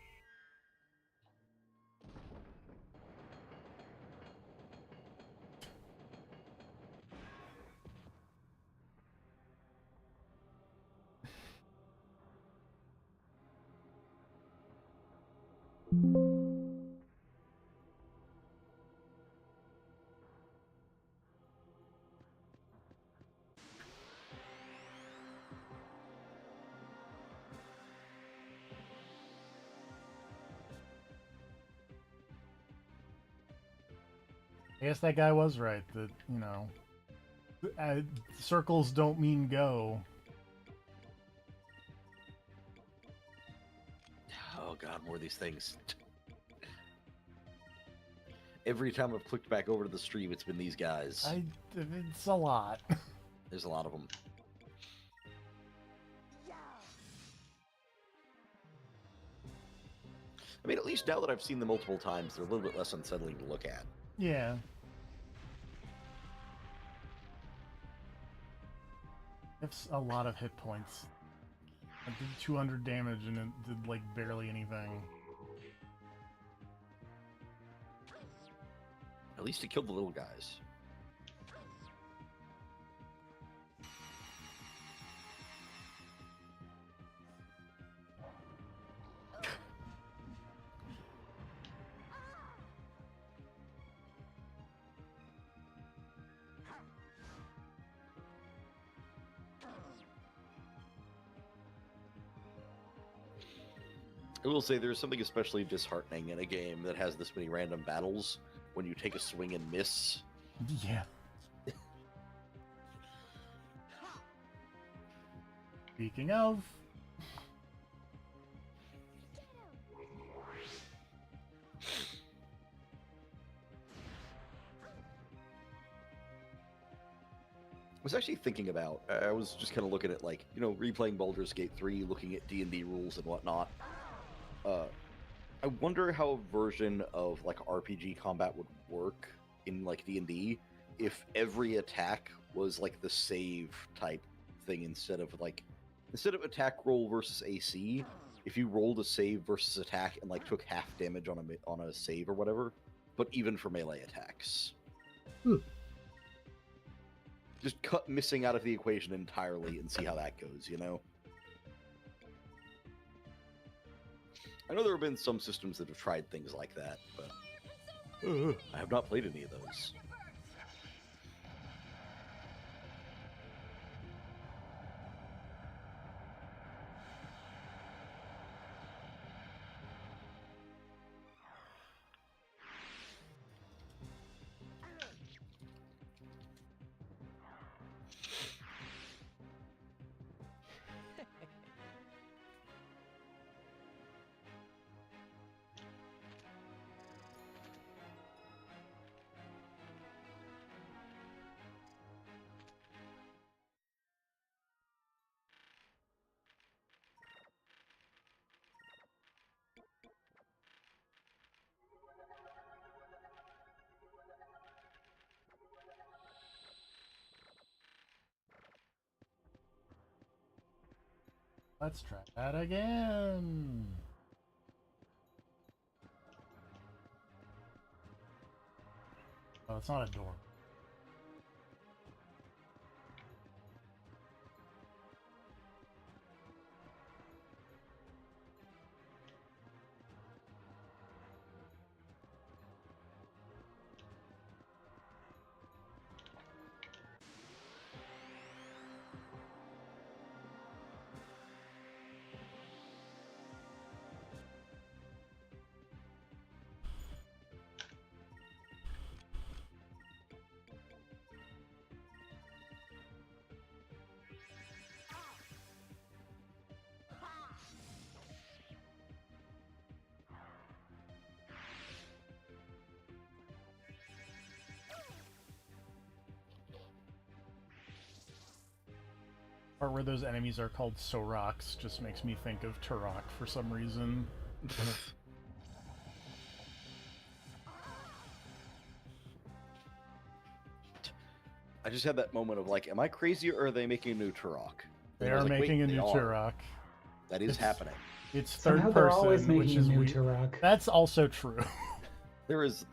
I guess that guy was right. That, you know, circles don't mean go. Oh god, more of these things. Every time I've clicked back over to the stream, it's been these guys. It's a lot. There's a lot of them. I mean, at least now that I've seen them multiple times, they're a little bit less unsettling to look at. Yeah. It's a lot of hit points. I did 200 damage and it did like barely anything. At least it killed the little guys. I will say there's something especially disheartening in a game that has this many random battles when you take a swing and miss. Yeah. Speaking of, I was actually thinking about, I was just kind of looking at, like, you know, replaying Baldur's Gate 3, looking at D&D rules and whatnot. I wonder how a version of, like, RPG combat would work in, like, D&D if every attack was, like, the save type thing instead of attack roll versus AC, if you rolled a save versus attack and, like, took half damage on a save or whatever, but even for melee attacks. Just cut missing out of the equation entirely and see how that goes, you know? I know there have been some systems that have tried things like that, but I have not played any of those. let's try that again. Oh, it's not a door. part where those enemies are called Soroks just makes me think of Turok for some reason. I just had that moment of like, am I crazy or are they making a new Turok? They And I are was like, making wait, a they new are. Turok. That is It's- happening. It's third Somehow they're always person, which making a is new weird. Turok. That's also true. There is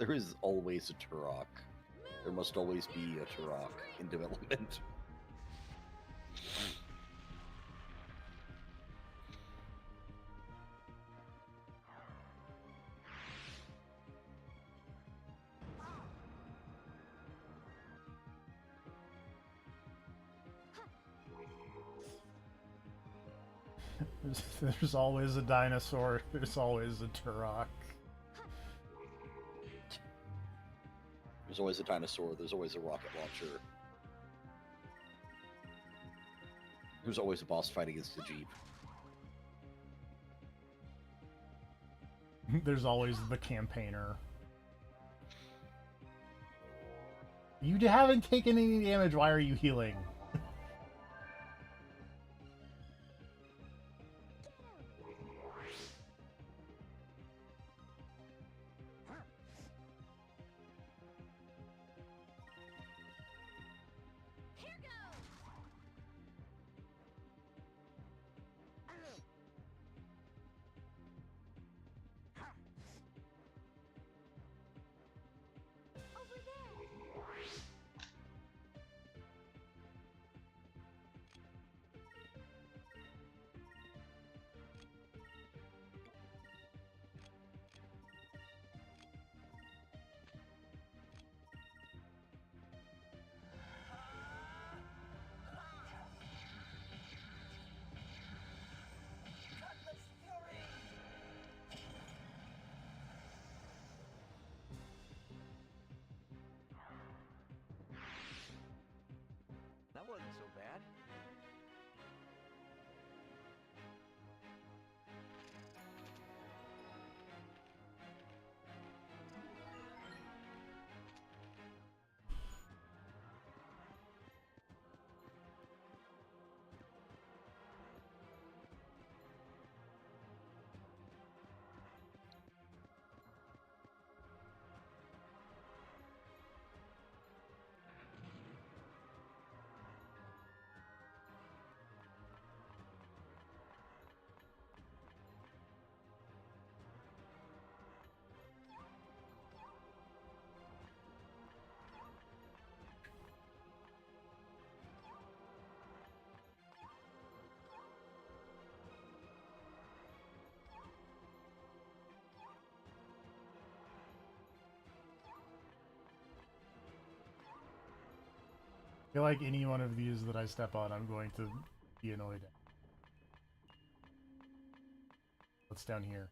always a Turok. There must always be a Turok in development. There's always a dinosaur. There's always a Turok. There's always a dinosaur. There's always a rocket launcher. There's always a boss fight against a jeep. There's always the campaigner. You haven't taken any damage. Why are you healing? Here goes. Over there. That wasn't so bad. I feel like any one of these that I step on, I'm going to be annoyed at. What's down here?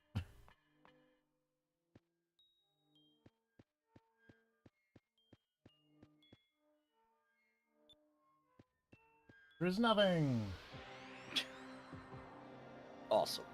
There's nothing! Awesome.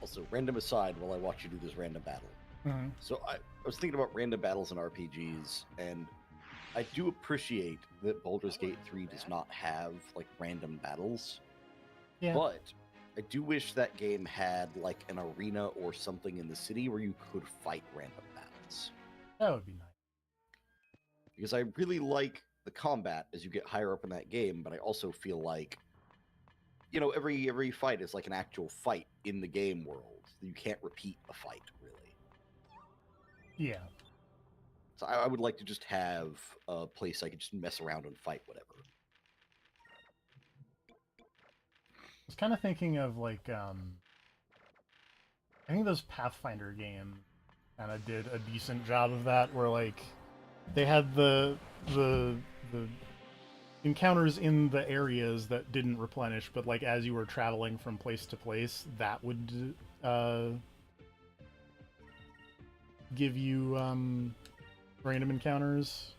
Also, random aside while I watch you do this random battle. Mhm. So I was thinking about random battles in RPGs, and I do appreciate that Baldur's Gate 3 does not have like random battles. Yeah. But I do wish that game had like an arena or something in the city where you could fight random battles. That would be nice. Because I really like the combat as you get higher up in that game, but I also feel like every fight is like an actual fight in the game world. You can't repeat a fight, really. Yeah. So I would like to just have a place I could just mess around and fight whatever. I was kind of thinking of like I think those Pathfinder games kind of did a decent job of that, where like they had the encounters in the areas that didn't replenish, but like as you were traveling from place to place, that would give you random encounters.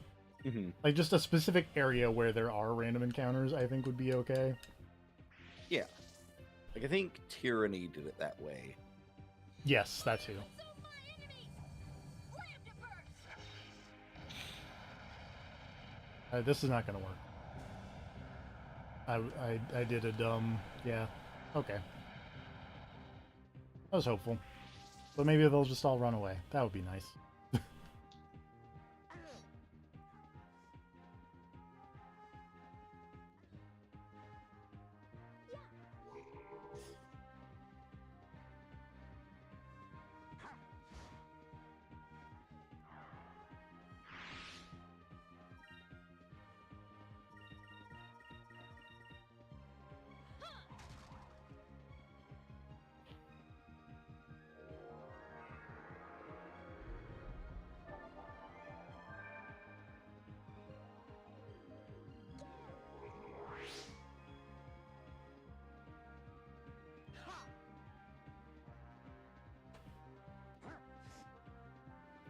Mm-hmm. Like just a specific area where there are random encounters, I think would be okay. Yeah. Like, I think Tyranny did it that way. Yes, that too. So my enemies! Slammed it first! This is not gonna work. I did a dumb... Yeah. Okay. I was hopeful. But maybe they'll just all run away. That would be nice.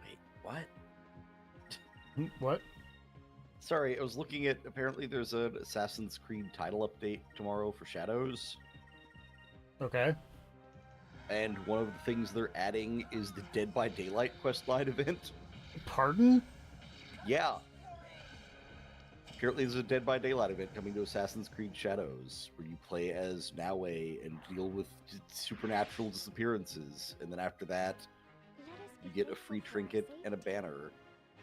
Wait, what? What? Sorry, I was looking at. Apparently, there's an Assassin's Creed title update tomorrow for Shadows, Okay. and one of the things they're adding is the Dead by Daylight questline event. Pardon? Yeah. Apparently, there's a Dead by Daylight event coming to Assassin's Creed Shadows, where you play as Naue and deal with supernatural disappearances, and then after that, you get a free trinket and a banner.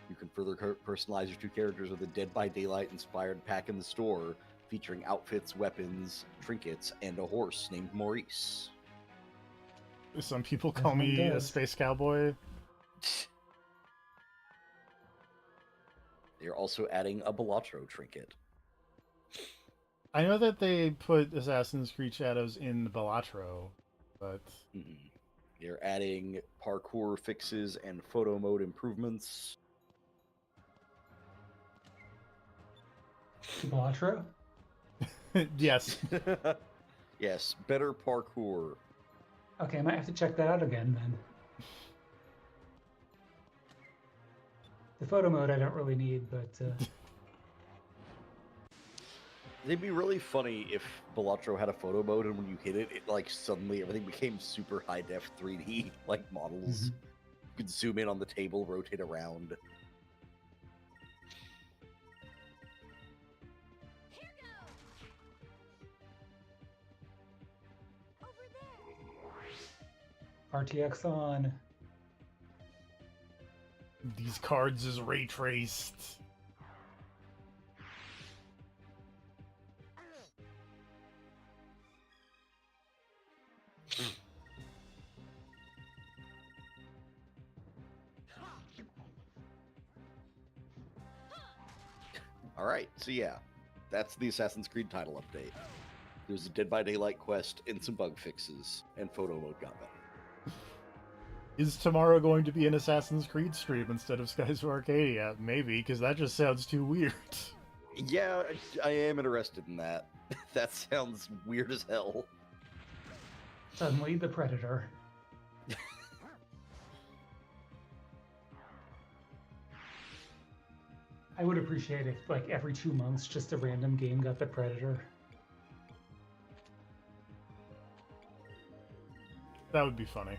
You can further personalize your two characters with a Dead by Daylight inspired pack in the store, featuring outfits, weapons, trinkets, and a horse named Maurice. Some people call Everyone me a does. space cowboy. They're also adding a Balatro trinket. I know that they put Assassin's Creed Shadows in Balatro, but Mm-mm. They're adding parkour fixes and photo mode improvements. To Balatro? yes. Yes, better parkour. Okay, I might have to check that out again then. The photo mode I don't really need, but It'd be really funny if Balatro had a photo mode and when you hit it, it like suddenly everything became super high def 3D like models. Mhm. You could zoom in on the table, rotate around. Here goes! Over there! RTX on. These cards is ray traced. Alright, so yeah, that's the Assassin's Creed title update. There's a Dead by Daylight quest and some bug fixes, and photo mode got better. Is tomorrow going to be an Assassin's Creed stream instead of Skies of Arcadia? Maybe, because that just sounds too weird. Yeah, I am interested in that. That sounds weird as hell. Suddenly the Predator. I would appreciate if, like, every 2 months, just a random game got the Predator. That would be funny.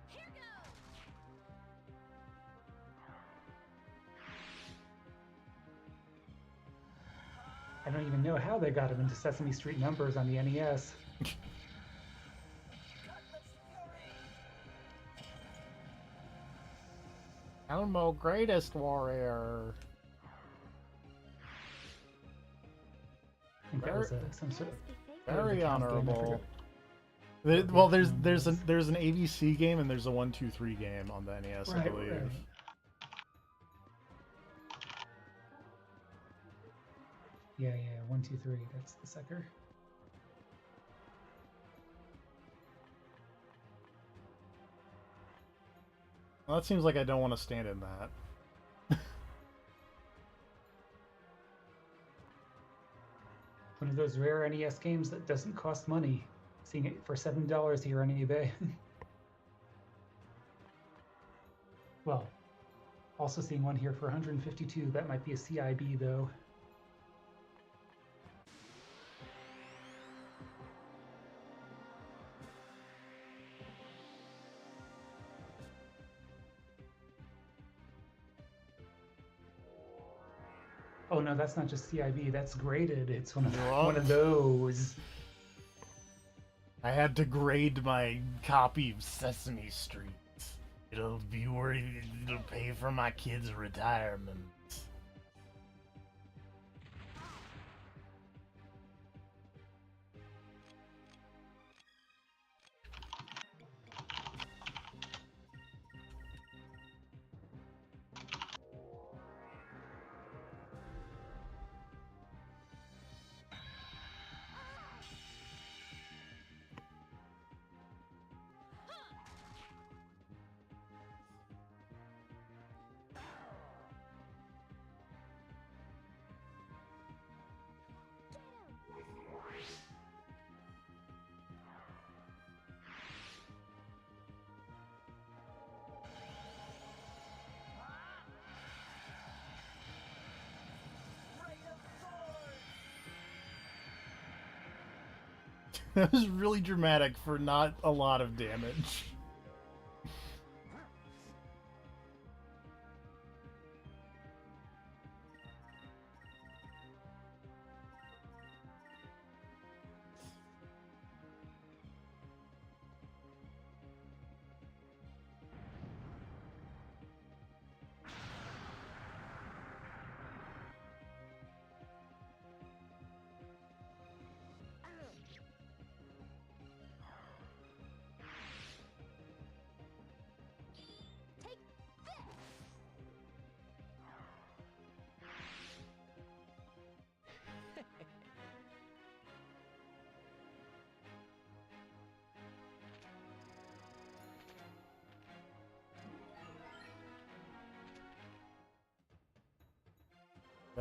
Here goes! I don't even know how they got him into Sesame Street numbers on the E NES. Elmo, greatest warrior. I think that was some sort of Very account game, I honorable. forget. Well, Okay, there's an ABC game and there's a 1-2-3 game on the NES, I right, believe. right. Yeah, 1, 2, 3. That's the sucker. Well, that seems like I don't want to stand in that. One of those rare NES games that doesn't cost money. Seeing it for $7 here on eBay. Well, also seeing one here for 152. That might be a CIB though. Oh no, that's not just CIB. That's graded. It's one of those. I had to grade my copy of Sesame Street. It'll be worth. It'll pay for my kids' retirement. That was really dramatic for not a lot of damage.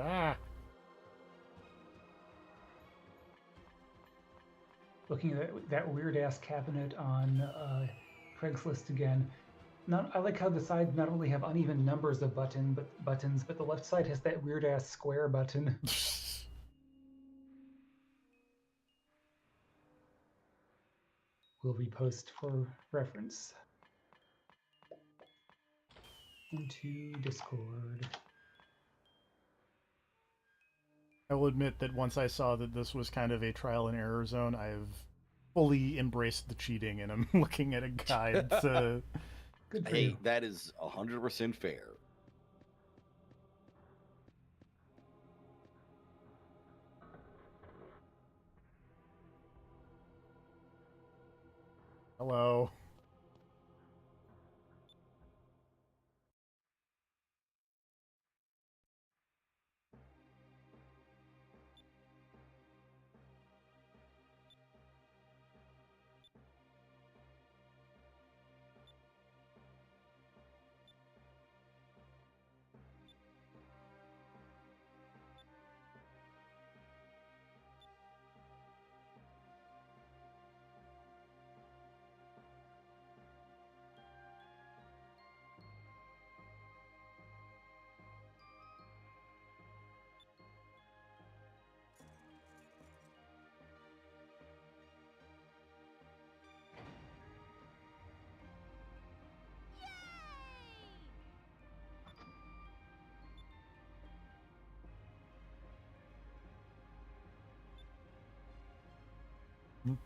Ah. Looking at that weird ass cabinet on Craigslist again. I like how the sides not only have uneven numbers of buttons, but the left side has that weird ass square button. We'll repost for reference. Into Discord. I will admit that once I saw that this was kind of a trial and error zone, I've fully embraced the cheating and I'm looking at a guide to... Good for Hey, you. that is 100% fair. Hello.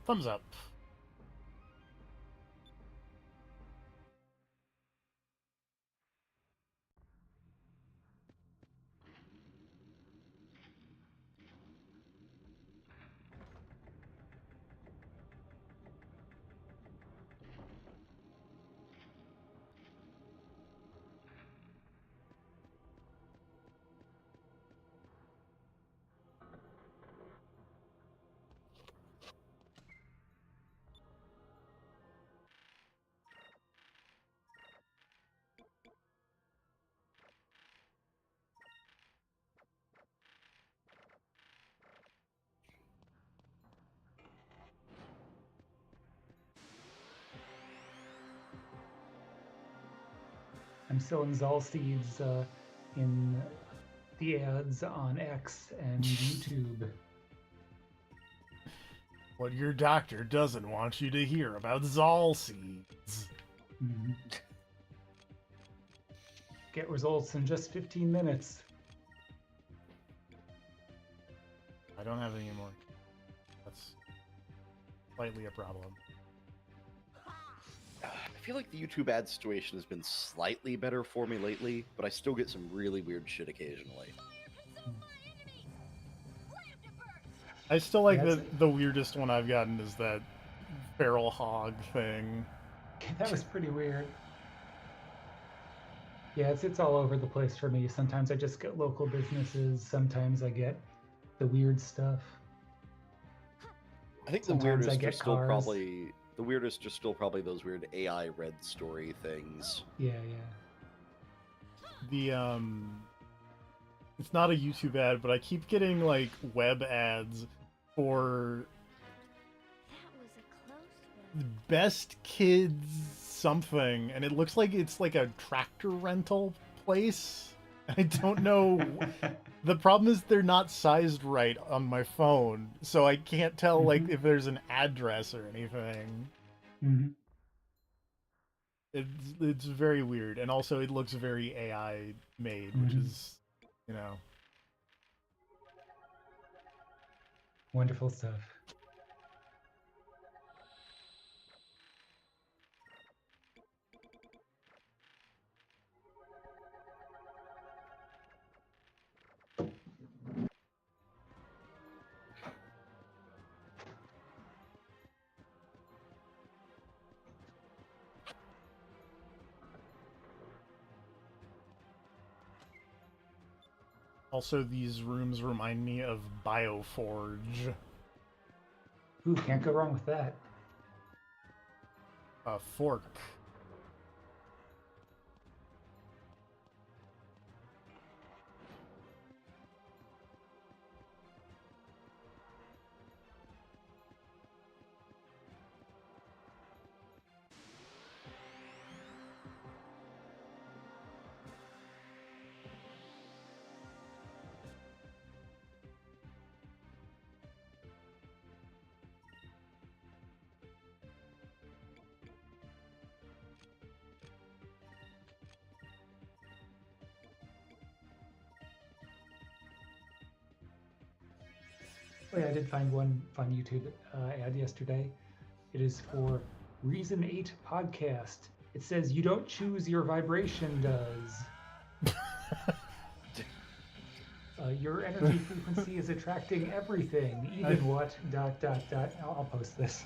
Thumbs up. I'm selling Zal seeds in the ads on X and YouTube. What your doctor doesn't want you to hear about Zal seeds. Mhm. Get results in just 15 minutes. I don't have any more. That's slightly a problem. I feel like the YouTube ad situation has been slightly better for me lately, but I still get some really weird shit occasionally. I still like Yeah, the weirdest one I've gotten is that feral hog thing. that was pretty weird. Yeah, it's all over the place for me. Sometimes I just get local businesses. Sometimes I get the weird stuff. I think Sometimes I get cars. The weirdest are still probably those weird AI read story things. Yeah. The it's not a YouTube ad, but I keep getting like web ads for That was a close one. best kids something, and it looks like it's like a tractor rental place. I don't know. The problem is they're not sized right on my phone, so I can't tell like if there's an address or anything. Mm-hmm. It's very weird, and also it looks very AI made, which is, you know. Wonderful stuff. Also, these rooms remind me of Bioforge. Ooh, can't go wrong with that. A fork. Oh yeah, I did find one fun YouTube ad yesterday. It is for Reason 8 Podcast. It says, you don't choose, your vibration does. Your energy frequency is attracting everything, even what, ... I'll post this.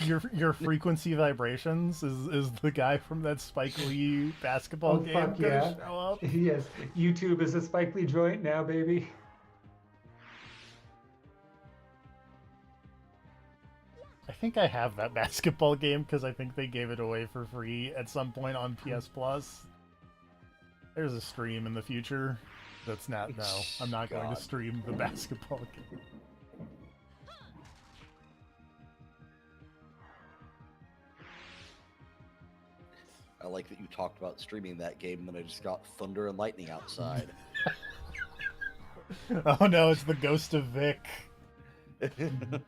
Your frequency vibrations is the guy from that Spike Lee basketball game fuck gonna yeah. show up? Yes, YouTube is a Spike Lee joint now, baby. I think I have that basketball game because I think they gave it away for free at some point on PS Plus. There's a stream in the future. That's not, no, I'm not going to God. stream the basketball game. I like that you talked about streaming that game, and then I just got thunder and lightning outside. Oh no, it's the ghost of Vic. We did it!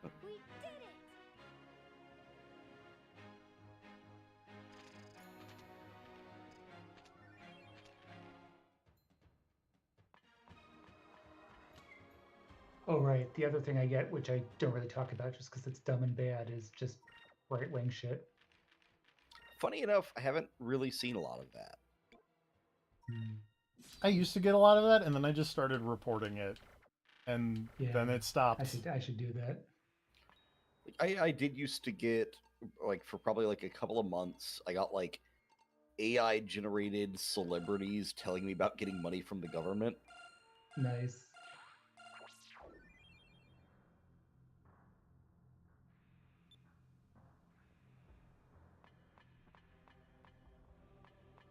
Oh, right. The other thing I get, which I don't really talk about just because it's dumb and bad, is just right-wing shit. Funny enough, I haven't really seen a lot of that. I used to get a lot of that, and then I just started reporting it, and Yeah, then it stopped. I should do that. I did used to get, like, for probably like a couple of months, I got like AI generated celebrities telling me about getting money from the government. Nice.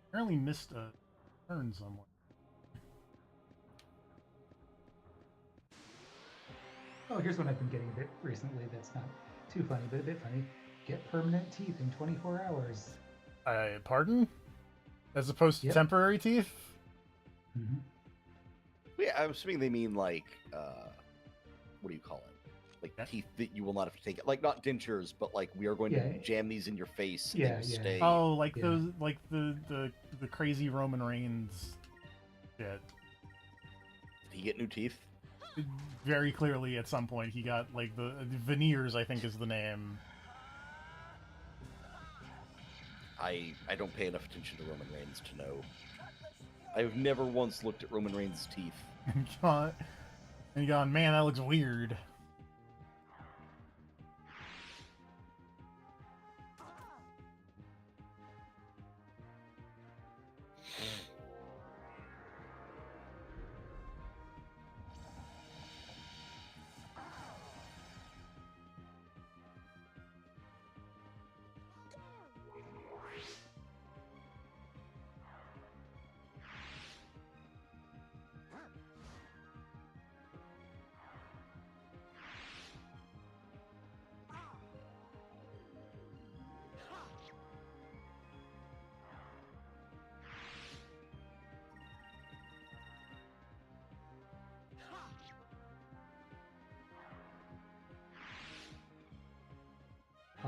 Apparently missed a turn somewhere. Oh, here's one I've been getting a bit recently that's not too funny, but a bit funny. Get permanent teeth in 24 hours. Pardon? As opposed to Yep. temporary teeth? Mhm. Yeah, I'm assuming they mean like, what do you call it? Like Yeah. teeth that you will not have to take. Like not dentures, but like we are going Yeah. to jam these in your face and Yeah, they will yeah. stay. Oh, like Yeah. those, like the crazy Roman Reigns shit. Did he get new teeth? Very clearly, at some point, he got like the veneers. I think is the name. I don't pay enough attention to Roman Reigns to know. I've never once looked at Roman Reigns' teeth. And you gone, man, that looks weird.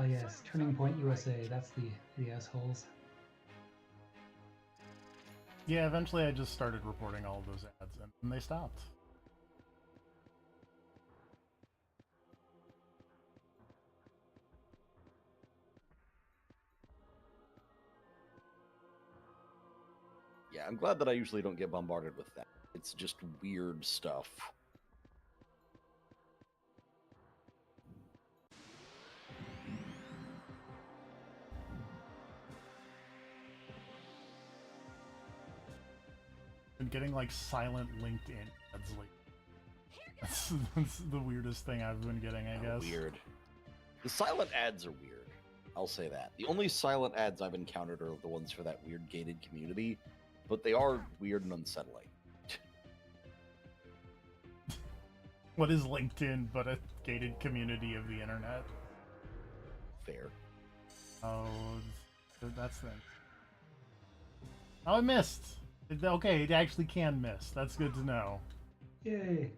Oh yes, Turning Point USA. That's the assholes. Yeah, eventually I just started reporting all of those ads, and they stopped. Yeah, I'm glad that I usually don't get bombarded with that. It's just weird stuff. Been getting like silent LinkedIn ads, like that's the weirdest thing I've been getting, I guess. Weird. The silent ads are weird. I'll say that. The only silent ads I've encountered are the ones for that weird gated community, but they are weird and unsettling. What is LinkedIn but a gated community of the internet? Fair. Oh, that's the. Oh, I missed. Okay, it actually can miss. That's good to know. Yay!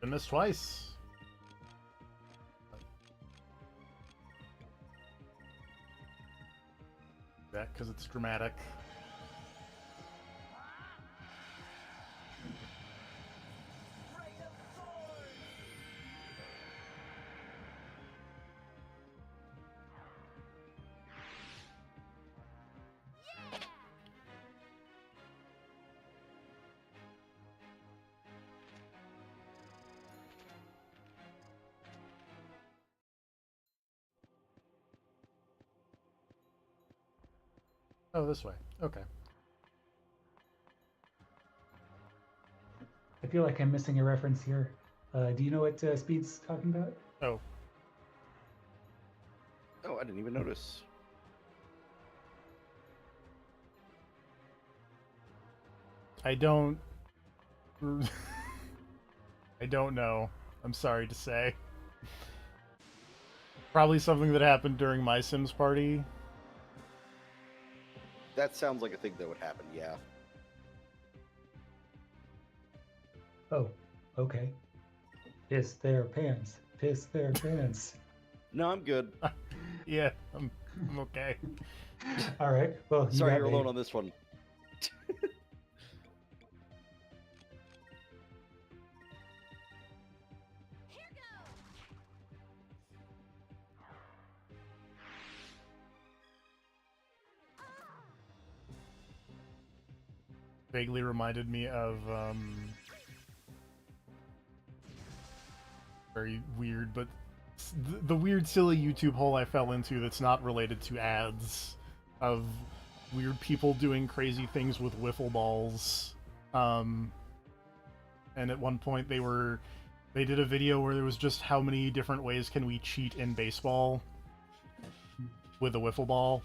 Been missed twice. That because it's dramatic. Oh, this way. Okay. I feel like I'm missing a reference here. Do you know what Speed's talking about? Oh, Oh, I didn't even notice. I don't. I don't know. I'm sorry to say. Probably something that happened during my Sims party. That sounds like a thing that would happen, yeah. Oh, okay. Piss their pants. Piss their pants. No, I'm good. Yeah, I'm okay. All right. Well, you Sorry got you're me. alone on this one. Vaguely reminded me of very weird, but the weird, silly YouTube hole I fell into that's not related to ads of weird people doing crazy things with wiffle balls. And at one point they were They did a video where there was just how many different ways can we cheat in baseball with a wiffle ball.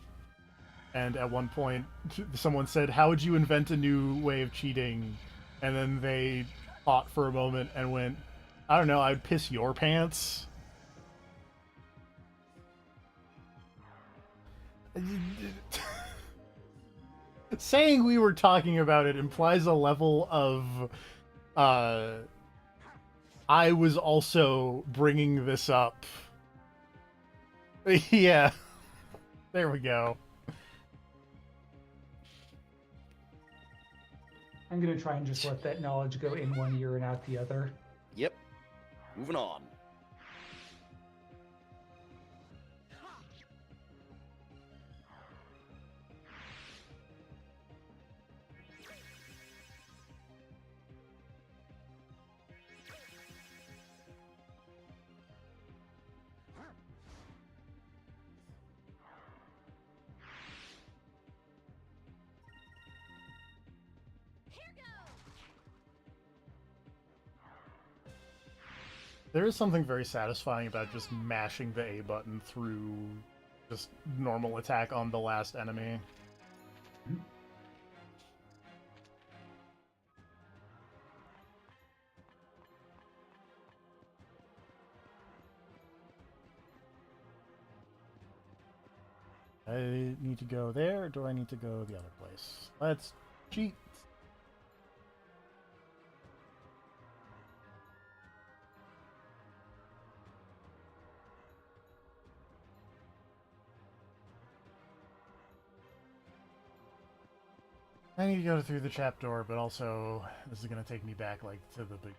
And at one point, someone said, "How would you invent a new way of cheating?" And then they thought for a moment and went, "I don't know, I'd piss your pants." Saying we were talking about it implies a level of, I was also bringing this up. Yeah. There we go. I'm gonna try and just let that knowledge go in one ear and out the other. Yep. Moving on. There is something very satisfying about just mashing the A button through just normal attack on the last enemy. I need to go there, or do I need to go the other place? Let's cheat. I need to go through the trapdoor, but also this is gonna take me back like to the big.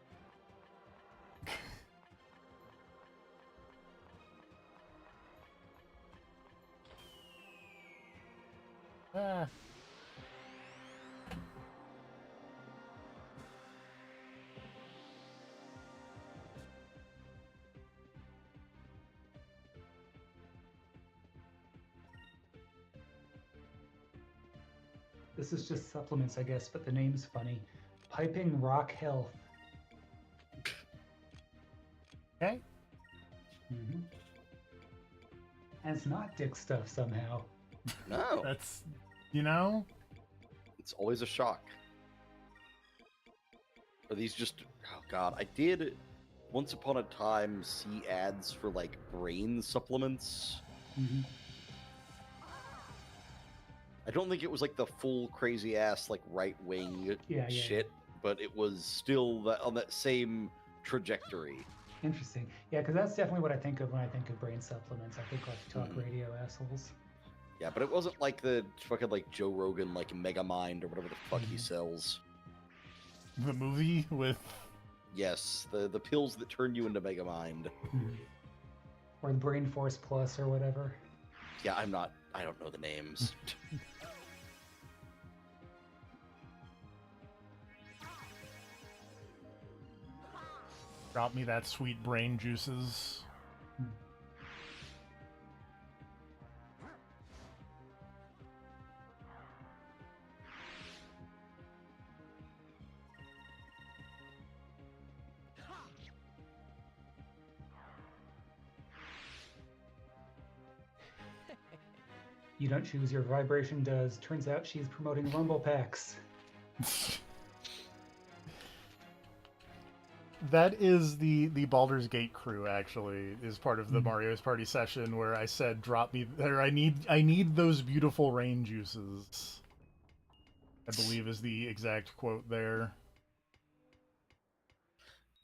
Ah. This is just supplements, I guess, but the name's funny. Piping Rock Health. Okay. Mm-hmm. And it's not dick stuff somehow. No. That's, you know, It's always a shock. Are these just... Oh, God. I did, once upon a time, see ads for, like, brain supplements. Mm-hmm. I don't think it was, like, the full crazy-ass, like, right-wing Yeah. shit, but it was still on that same trajectory. Interesting. Yeah, because that's definitely what I think of when I think of brain supplements. I think like talk Mhm. radio assholes. Yeah, but it wasn't like the fucking, like, Joe Rogan, like, Megamind or whatever the fuck he Mhm. sells. the movie with. Yes, the pills that turn you into Megamind. Mm-hmm. Or the Brain Force Plus or whatever. Yeah, I don't know the names. Drop me that sweet brain juices. You don't choose, your vibration does. Turns out she's promoting Rumble Packs. That is the Baldur's Gate crew, actually, is part of the Mhm. Mario's Party session where I said, "Drop me," or I need those beautiful rain juices. I believe is the exact quote there.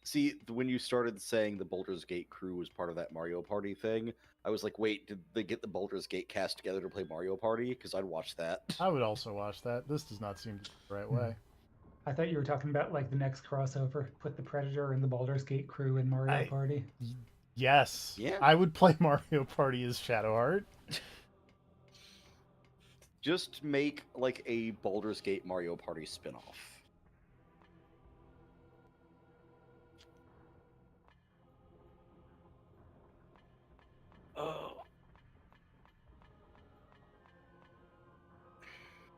See, when you started saying the Baldur's Gate crew was part of that Mario Party thing, I was like, wait, did they get the Baldur's Gate cast together to play Mario Party? Because I'd watch that. I would also watch that. This does not seem to be the right way. I thought you were talking about like the next crossover. Put the Predator and the Baldur's Gate crew in Mario Party. Yes. Yeah. I would play Mario Party as Shadowheart. Just make, like, a Baldur's Gate Mario Party spin-off. Oh.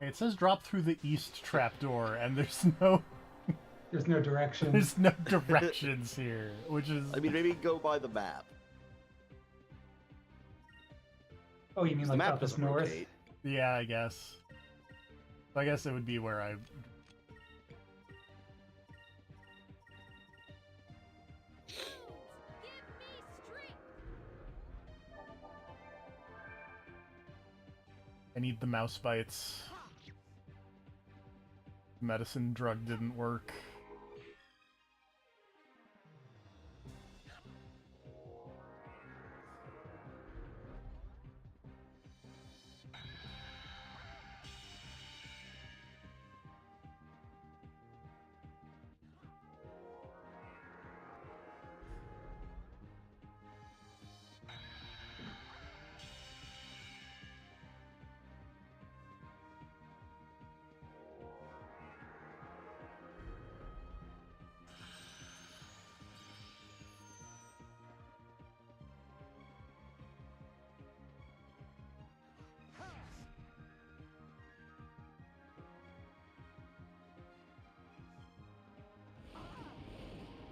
It says drop through the east trapdoor, and there's no... There's no direction. There's no directions here, which is. I mean, maybe go by the map. Oh, you mean 'Cause like the map compass doesn't north? rotate. Yeah, I guess. I guess it would be where I. Give me strength. I need the mouse bites. Medicine drug didn't work.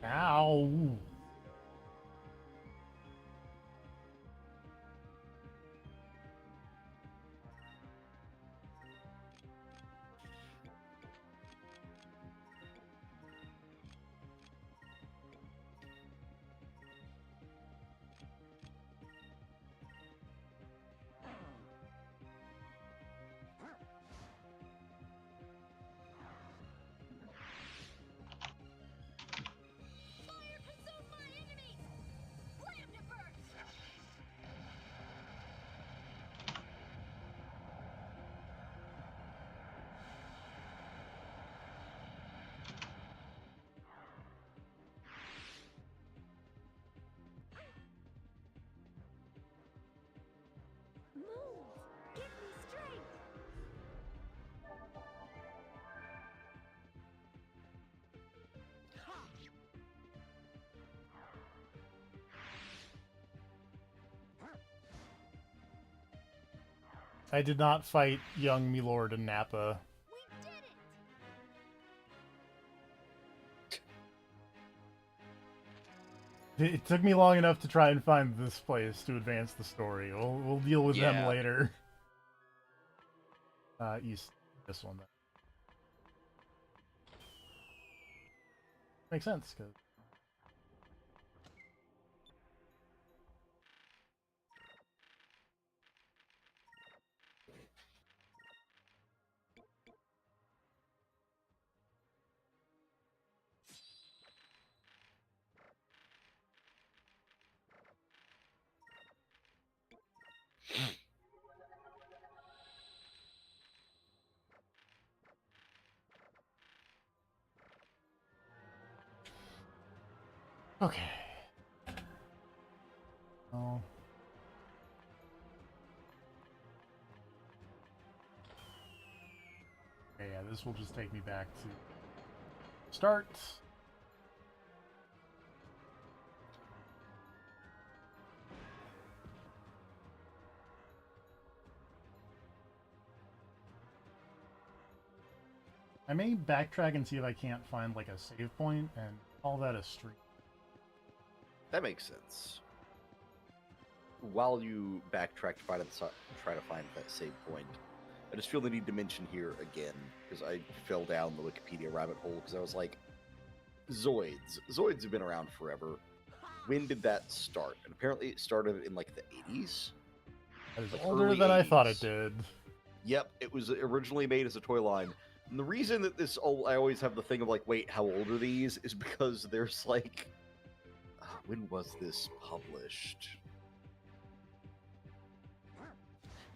Ow! Fire consume my enemies. Slam to burst. Moons, give me strength. I did not fight young Milord and Nappa. We did it. It took me long enough to try and find this place to advance the story. We'll deal with them Yeah. later. East, this one. Then. Makes sense, cause. Okay. Oh. Okay, yeah, this will just take me back to start. I may backtrack and see if I can't find like a save point and call that a stream. That makes sense. While you backtrack to try to find that save point, I just feel the need to mention here again, because I fell down the Wikipedia rabbit hole, because I was like, Zoids. Zoids have been around forever. When did that start? And apparently it started in like the 80s? That is Like older early than I thought it 80s. did. Yep, it was originally made as a toy line. And the reason that I always have the thing of like, wait, how old are these? Is because there's like, when was this published?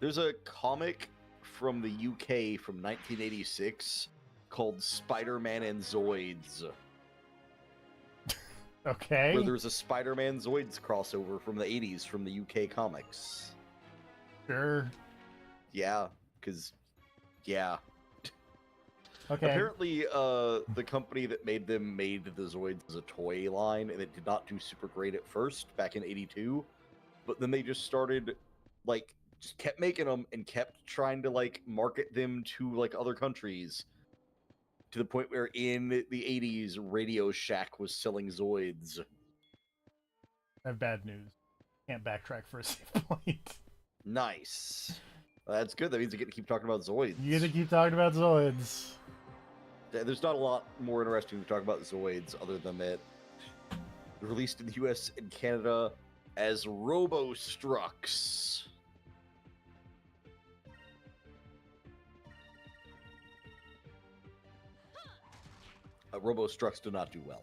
There's a comic from the UK from 1986 called Spider-Man and Zoids, Okay. where there's a Spider-Man Zoids crossover from the 80s from the UK comics. Sure. Yeah, because, yeah. Okay. Apparently, the company that made them made the Zoids as a toy line, and it did not do super great at first, back in 82. But then they just started, like, just kept making them and kept trying to, like, market them to, like, other countries. To the point where in the 80s, Radio Shack was selling Zoids. I have bad news. Can't backtrack for a save point. Nice. That's good. That means you get to keep talking about Zoids. You get to keep talking about Zoids. There's not a lot more interesting to talk about Zoids other than that they're released in the US and Canada as Robo-Strucks. Robo-Strucks do not do well.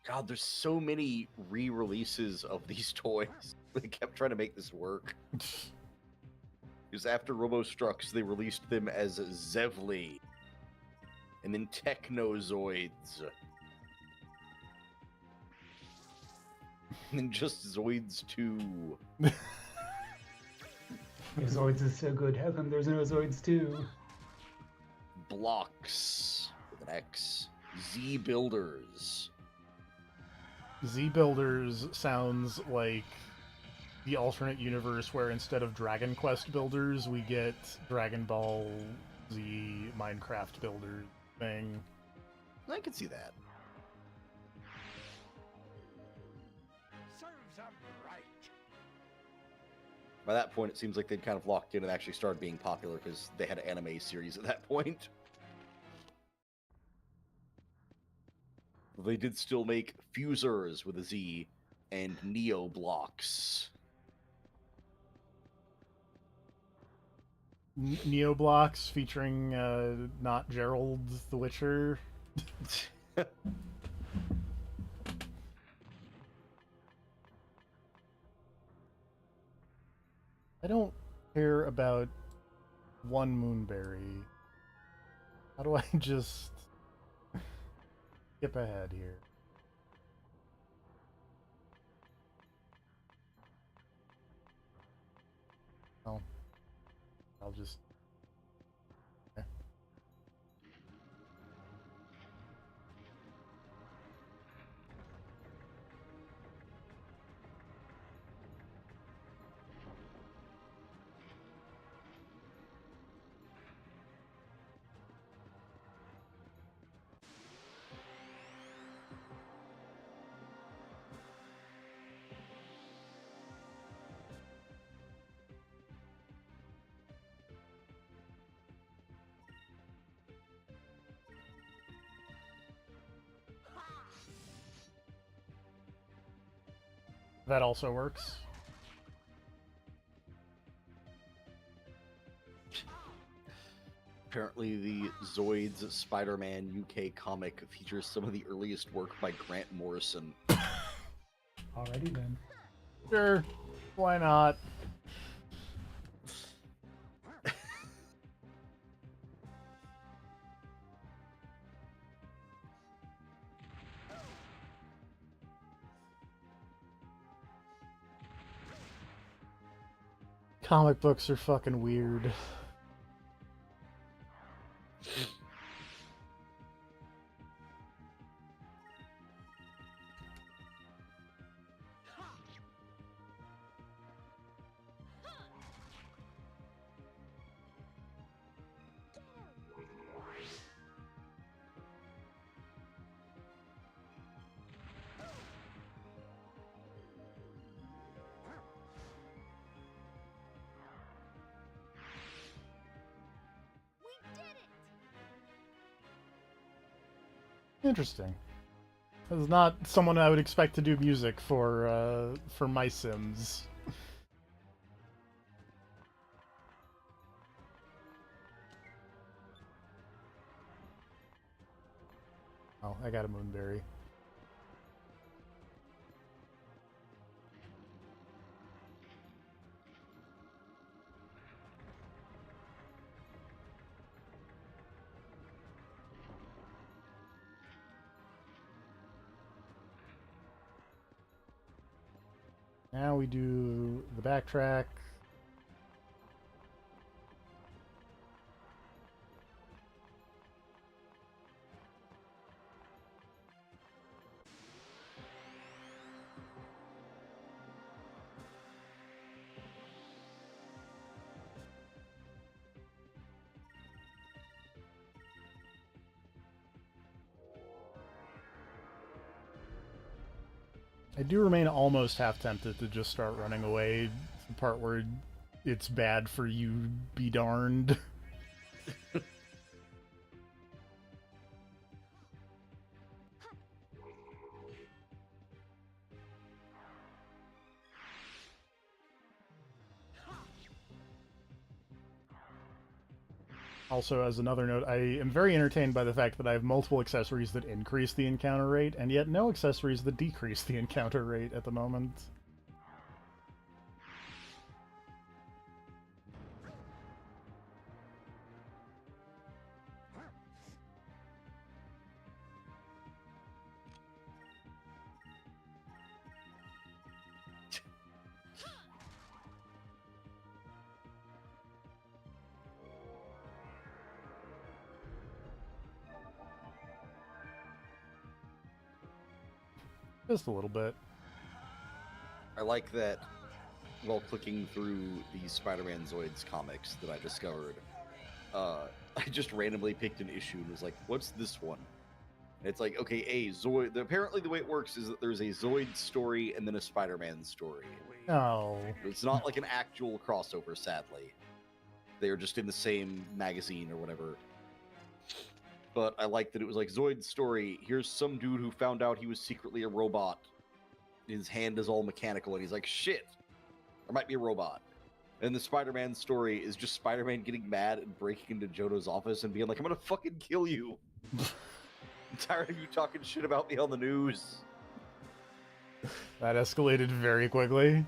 God, there's so many re-releases of these toys. They kept trying to make this work. Because after Robo-Strucks, they released them as Zevly. And then Technozoids. And then just Zoids 2. If Zoids is so good, how come there's no Zoids too? Blocks with an X. Z-Builders. Z Builders sounds like the alternate universe where instead of Dragon Quest builders, we get Dragon Ball Z Minecraft builder thing. I can see that. Serves 'em right. By that point, it seems like they'd kind of locked in and actually started being popular because they had an anime series at that point. They did still make Fusers with a Z and Neo Blocks. Neo Blocks featuring not Gerald the Witcher. I don't care about one Moonberry. How do I just skip ahead here? Oh, I'll just. Okay. That also works. Apparently, the Zoids Spider-Man UK comic features some of the earliest work by Grant Morrison. Alrighty then. Sure, why not? Comic books are fucking weird. We did it! Interesting. This is not someone I would expect to do music for My Sims. Oh, I got a Moonberry. Now we do the backtrack. I do remain almost half tempted to just start running away. The part where it's bad for you, be darned. Also, as another note, I am very entertained by the fact that I have multiple accessories that increase the encounter rate, and yet no accessories that decrease the encounter rate at the moment. Just a little bit. I like that while clicking through the Spider-Man Zoids comics that I discovered, I just randomly picked an issue and was like, what's this one? And it's like, okay, Zoid. Apparently the way it works is that there's a Zoid story and then a Spider-Man story. Oh. It's not like an actual crossover, sadly. They're just in the same magazine or whatever. But I like that it was like, Zoid's story, here's some dude who found out he was secretly a robot. His hand is all mechanical, and he's like, shit, there might be a robot. And the Spider-Man story is just Spider-Man getting mad and breaking into Jono's office and being like, I'm gonna fucking kill you. I'm tired of you talking shit about me on the news. That escalated very quickly.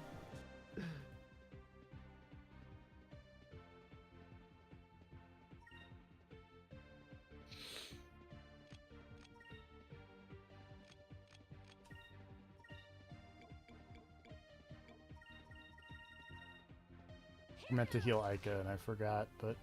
I meant to heal Ica and I forgot, but...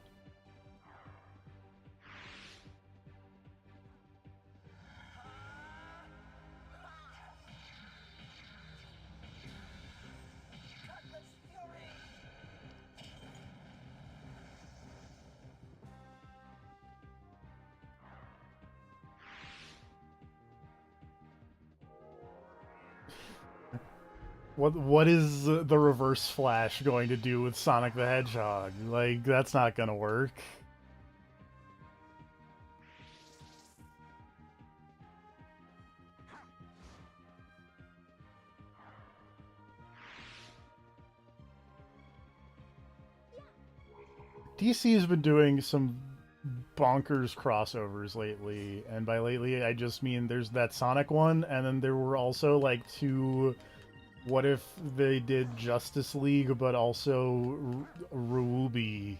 What is the Reverse Flash going to do with Sonic the Hedgehog? Like, that's not gonna work. DC's been doing some bonkers crossovers lately, and by lately I just mean there's that Sonic one, and then there were also like two... What if they did Justice League, but also Ruby?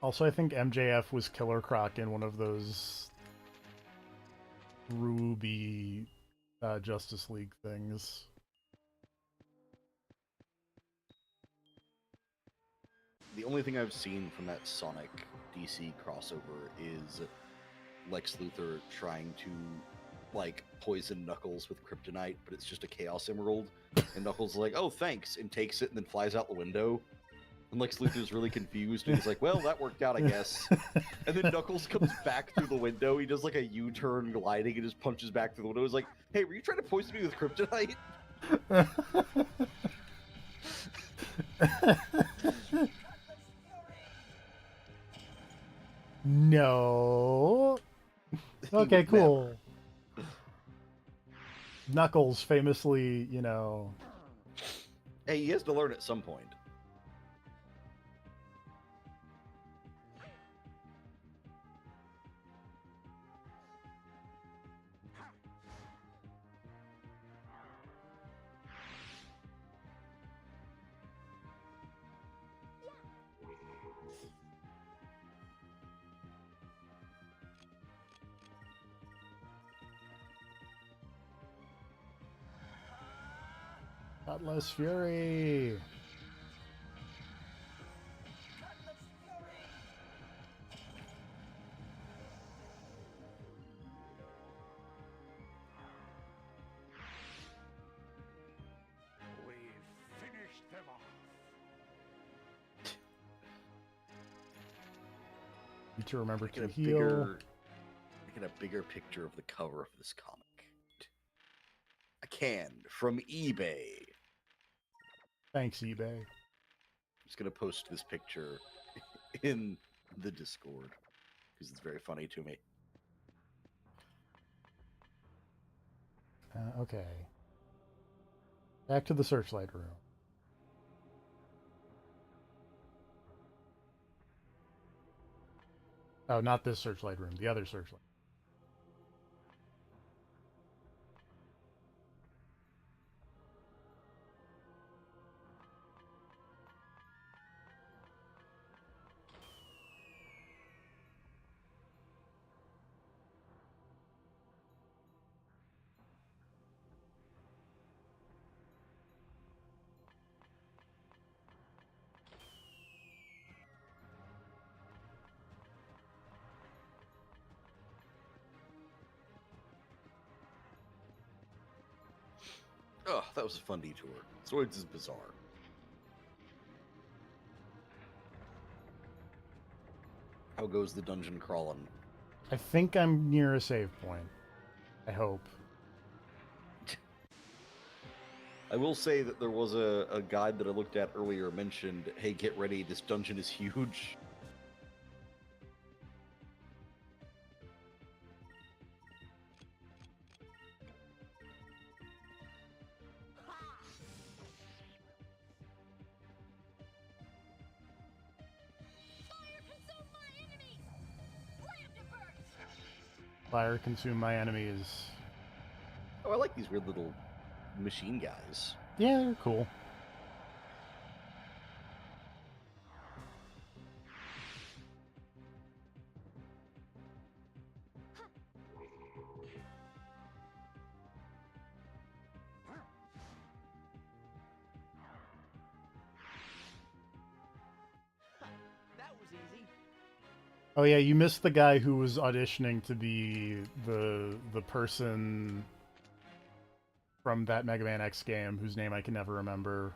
Also, I think MJF was Killer Croc in one of those Ruby Justice League things. The only thing I've seen from that Sonic DC crossover is Lex Luthor trying to, like, poison Knuckles with kryptonite, but it's just a Chaos Emerald. And Knuckles is like, oh, thanks, and takes it and then flies out the window. And Lex Luthor's really confused, and he's like, well, that worked out, I guess. And then Knuckles comes back through the window, he does like a U-turn gliding and just punches back through the window. He's like, hey, were you trying to poison me with kryptonite? No. Okay, cool. Knuckles famously, you know... Hey, he has to learn at some point. Cutlass Fury! We've finished to remember to Get a heal. bigger, get a bigger picture of the cover of this comic. I can from eBay. Thanks, eBay. I'm just gonna post this picture in the Discord because it's very funny to me. Okay. Back to the searchlight room. Oh, not this searchlight room. The other searchlight. Oh, that was a fun detour. Zoids is bizarre. How goes the dungeon crawling? I think I'm near a save point. I hope. I will say that there was a guide that I looked at earlier mentioned, hey, get ready, this dungeon is huge. Fire consume my enemies! Slam to burst! Fire consume my enemies. Oh, I like these weird little machine guys. Yeah, they're cool. That was easy. Oh yeah, you missed the guy who was auditioning to be the person from that Mega Man X game whose name I can never remember.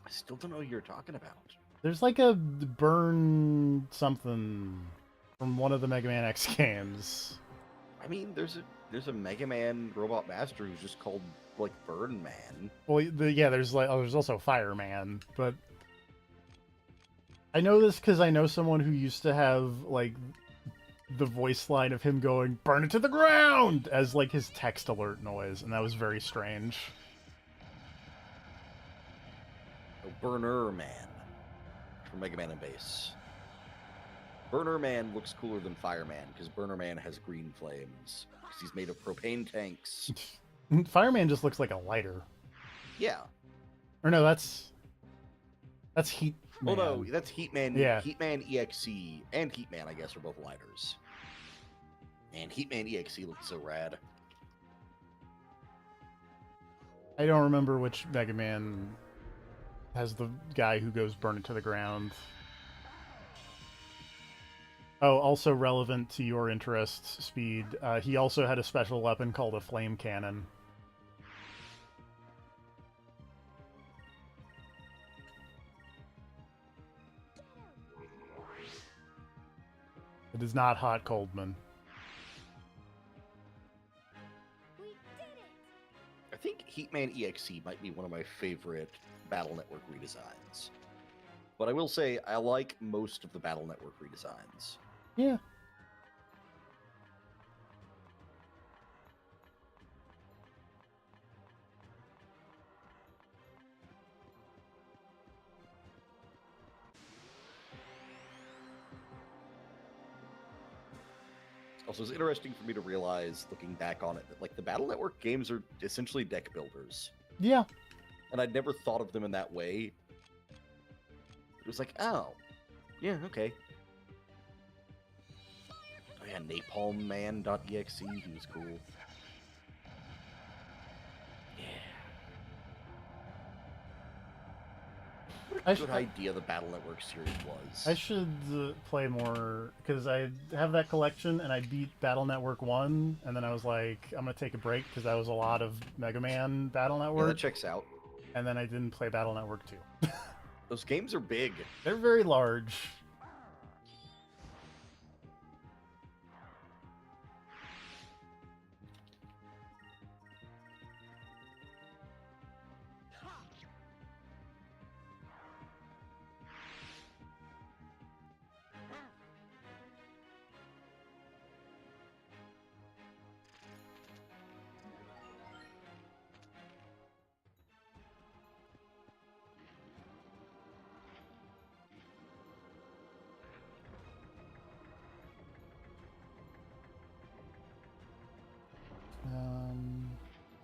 I still don't know who you're talking about. There's like a burn something from one of the Mega Man X games. I mean, there's a Mega Man Robot Master who's just called like Burn Man. Well, yeah, there's also Fireman, but I know this because I know someone who used to have like the voice line of him going "burn it to the ground" as like his text alert noise, and that was very strange. Oh, Burner Man from Mega Man and Base. Burner Man looks cooler than Fireman because Burner Man has green flames because he's made of propane tanks. Fireman just looks like a lighter. Yeah. Or no, that's Heat. Well, Man. no, that's Heatman. Yeah. Heatman EXE and Heatman, I guess, are both lighters. And Heatman EXE looks so rad. I don't remember which Mega Man has the guy who goes burn it to the ground. Oh, also relevant to your interests, Speed. He also had a special weapon called a flame cannon. It is not Hot Coldman. We did it! I think Heatman EXE might be one of my favorite Battle Network redesigns. But I will say, I like most of the Battle Network redesigns. Yeah. Also, it's interesting for me to realize, looking back on it, that like the Battle Network games are essentially deck builders. Yeah. And I'd never thought of them in that way. It was like, oh, yeah, okay. Oh yeah, NapalmMan.exe, he was cool. Yeah. What I a should- good idea the Battle Network series was. I should play more, because I have that collection, and I beat Battle Network 1, and then I was like, I'm going to take a break, because that was a lot of Mega Man Battle Yeah, Network, that checks out. and then I didn't play Battle Network 2. Those games are big. They're very large.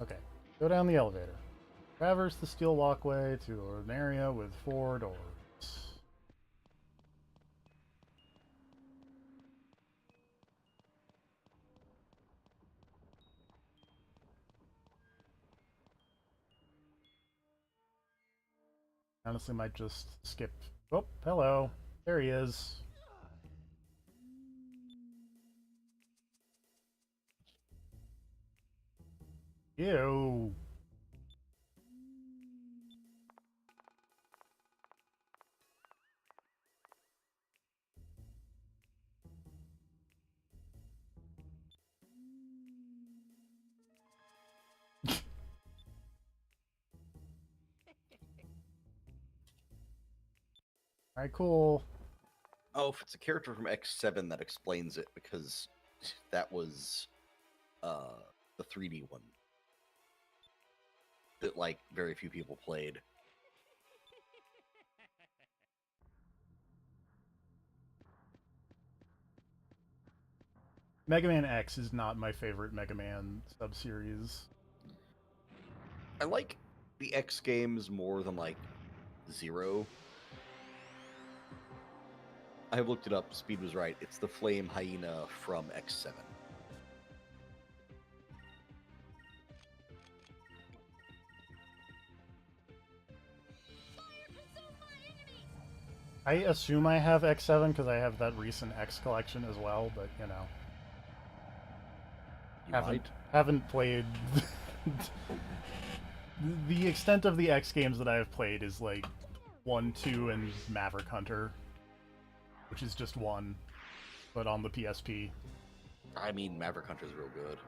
Okay. Go down the elevator. Traverse the steel walkway to an area with 4 doors. Honestly, might just skip. Oh, hello. There he is. Ew. Alright, cool. Oh, if it's a character from X7, that explains it, because that was the 3D one that like very few people played. Mega Man X is not my favorite Mega Man subseries. I like the X games more than like Zero. I have looked it up. Speed was right. It's the Flame Hyena from X7. I assume I have X7 because I have that recent X collection as well, but you know, You haven't might. haven't played. The extent of the X games that I have played is like 1, 2, and Maverick Hunter, which is just one, but on the PSP. I mean, Maverick Hunter's real good.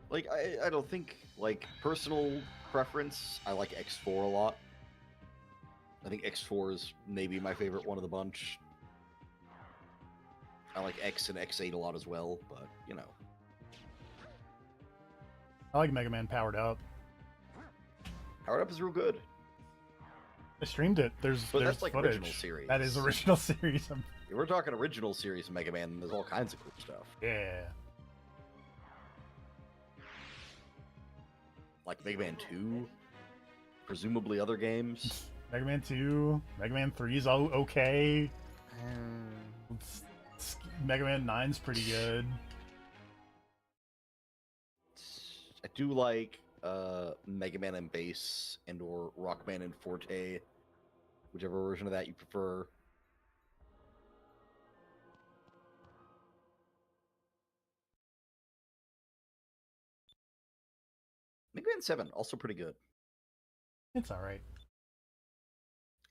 Like, I don't think, like, personal preference, I like X4 a lot. I think X4 is maybe my favorite one of the bunch. I like X and X8 a lot as well, but, you know. I like Mega Man Powered Up. Powered Up is real good. I streamed it. There's But there's that's, like, footage. original series. That is original series. If we're talking original series of Mega Man, there's all kinds of cool stuff. Yeah. Like Mega Man 2, presumably other games. Mega Man 2, Mega Man 3 is okay. Mega Man 9's pretty good. I do like Mega Man and Bass and or Rockman and Forte, whichever version of that you prefer. Mega Man 7, also pretty good. It's alright.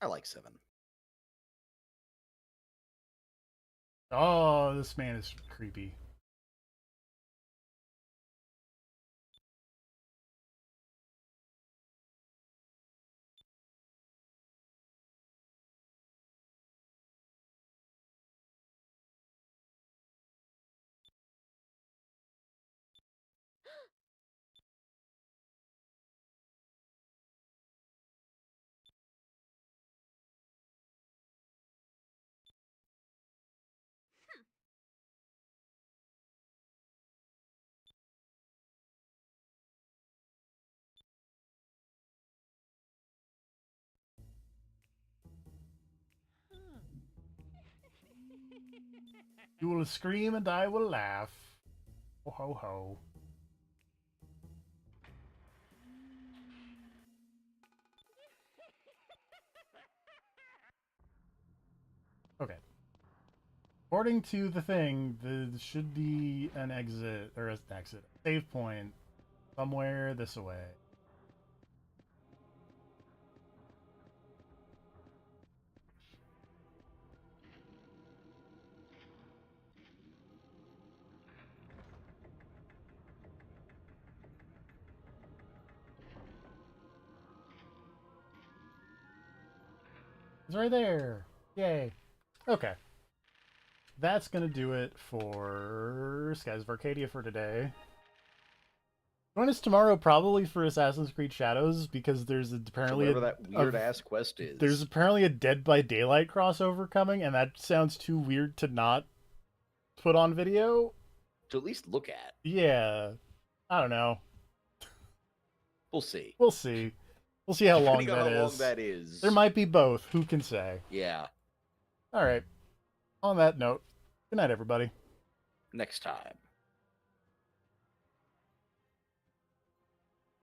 I like 7. Oh, this man is creepy. You will scream and I will laugh. Ho ho ho. Okay. According to the thing, there should be an exit, or an exit, save point, somewhere this way. It's right there. Yay. Okay. That's gonna do it for Skies of Arcadia for today. Join us tomorrow probably for Assassin's Creed Shadows because there's apparently Whatever that weird ass quest is. there's apparently a Dead by Daylight crossover coming, and that sounds too weird to not put on video. to at least look at. Yeah, I don't know. We'll see. We'll see. We'll see how long Depending on that how is. long that is. There might be both. Who can say? Yeah. All right. On that note, good night, everybody. Next time.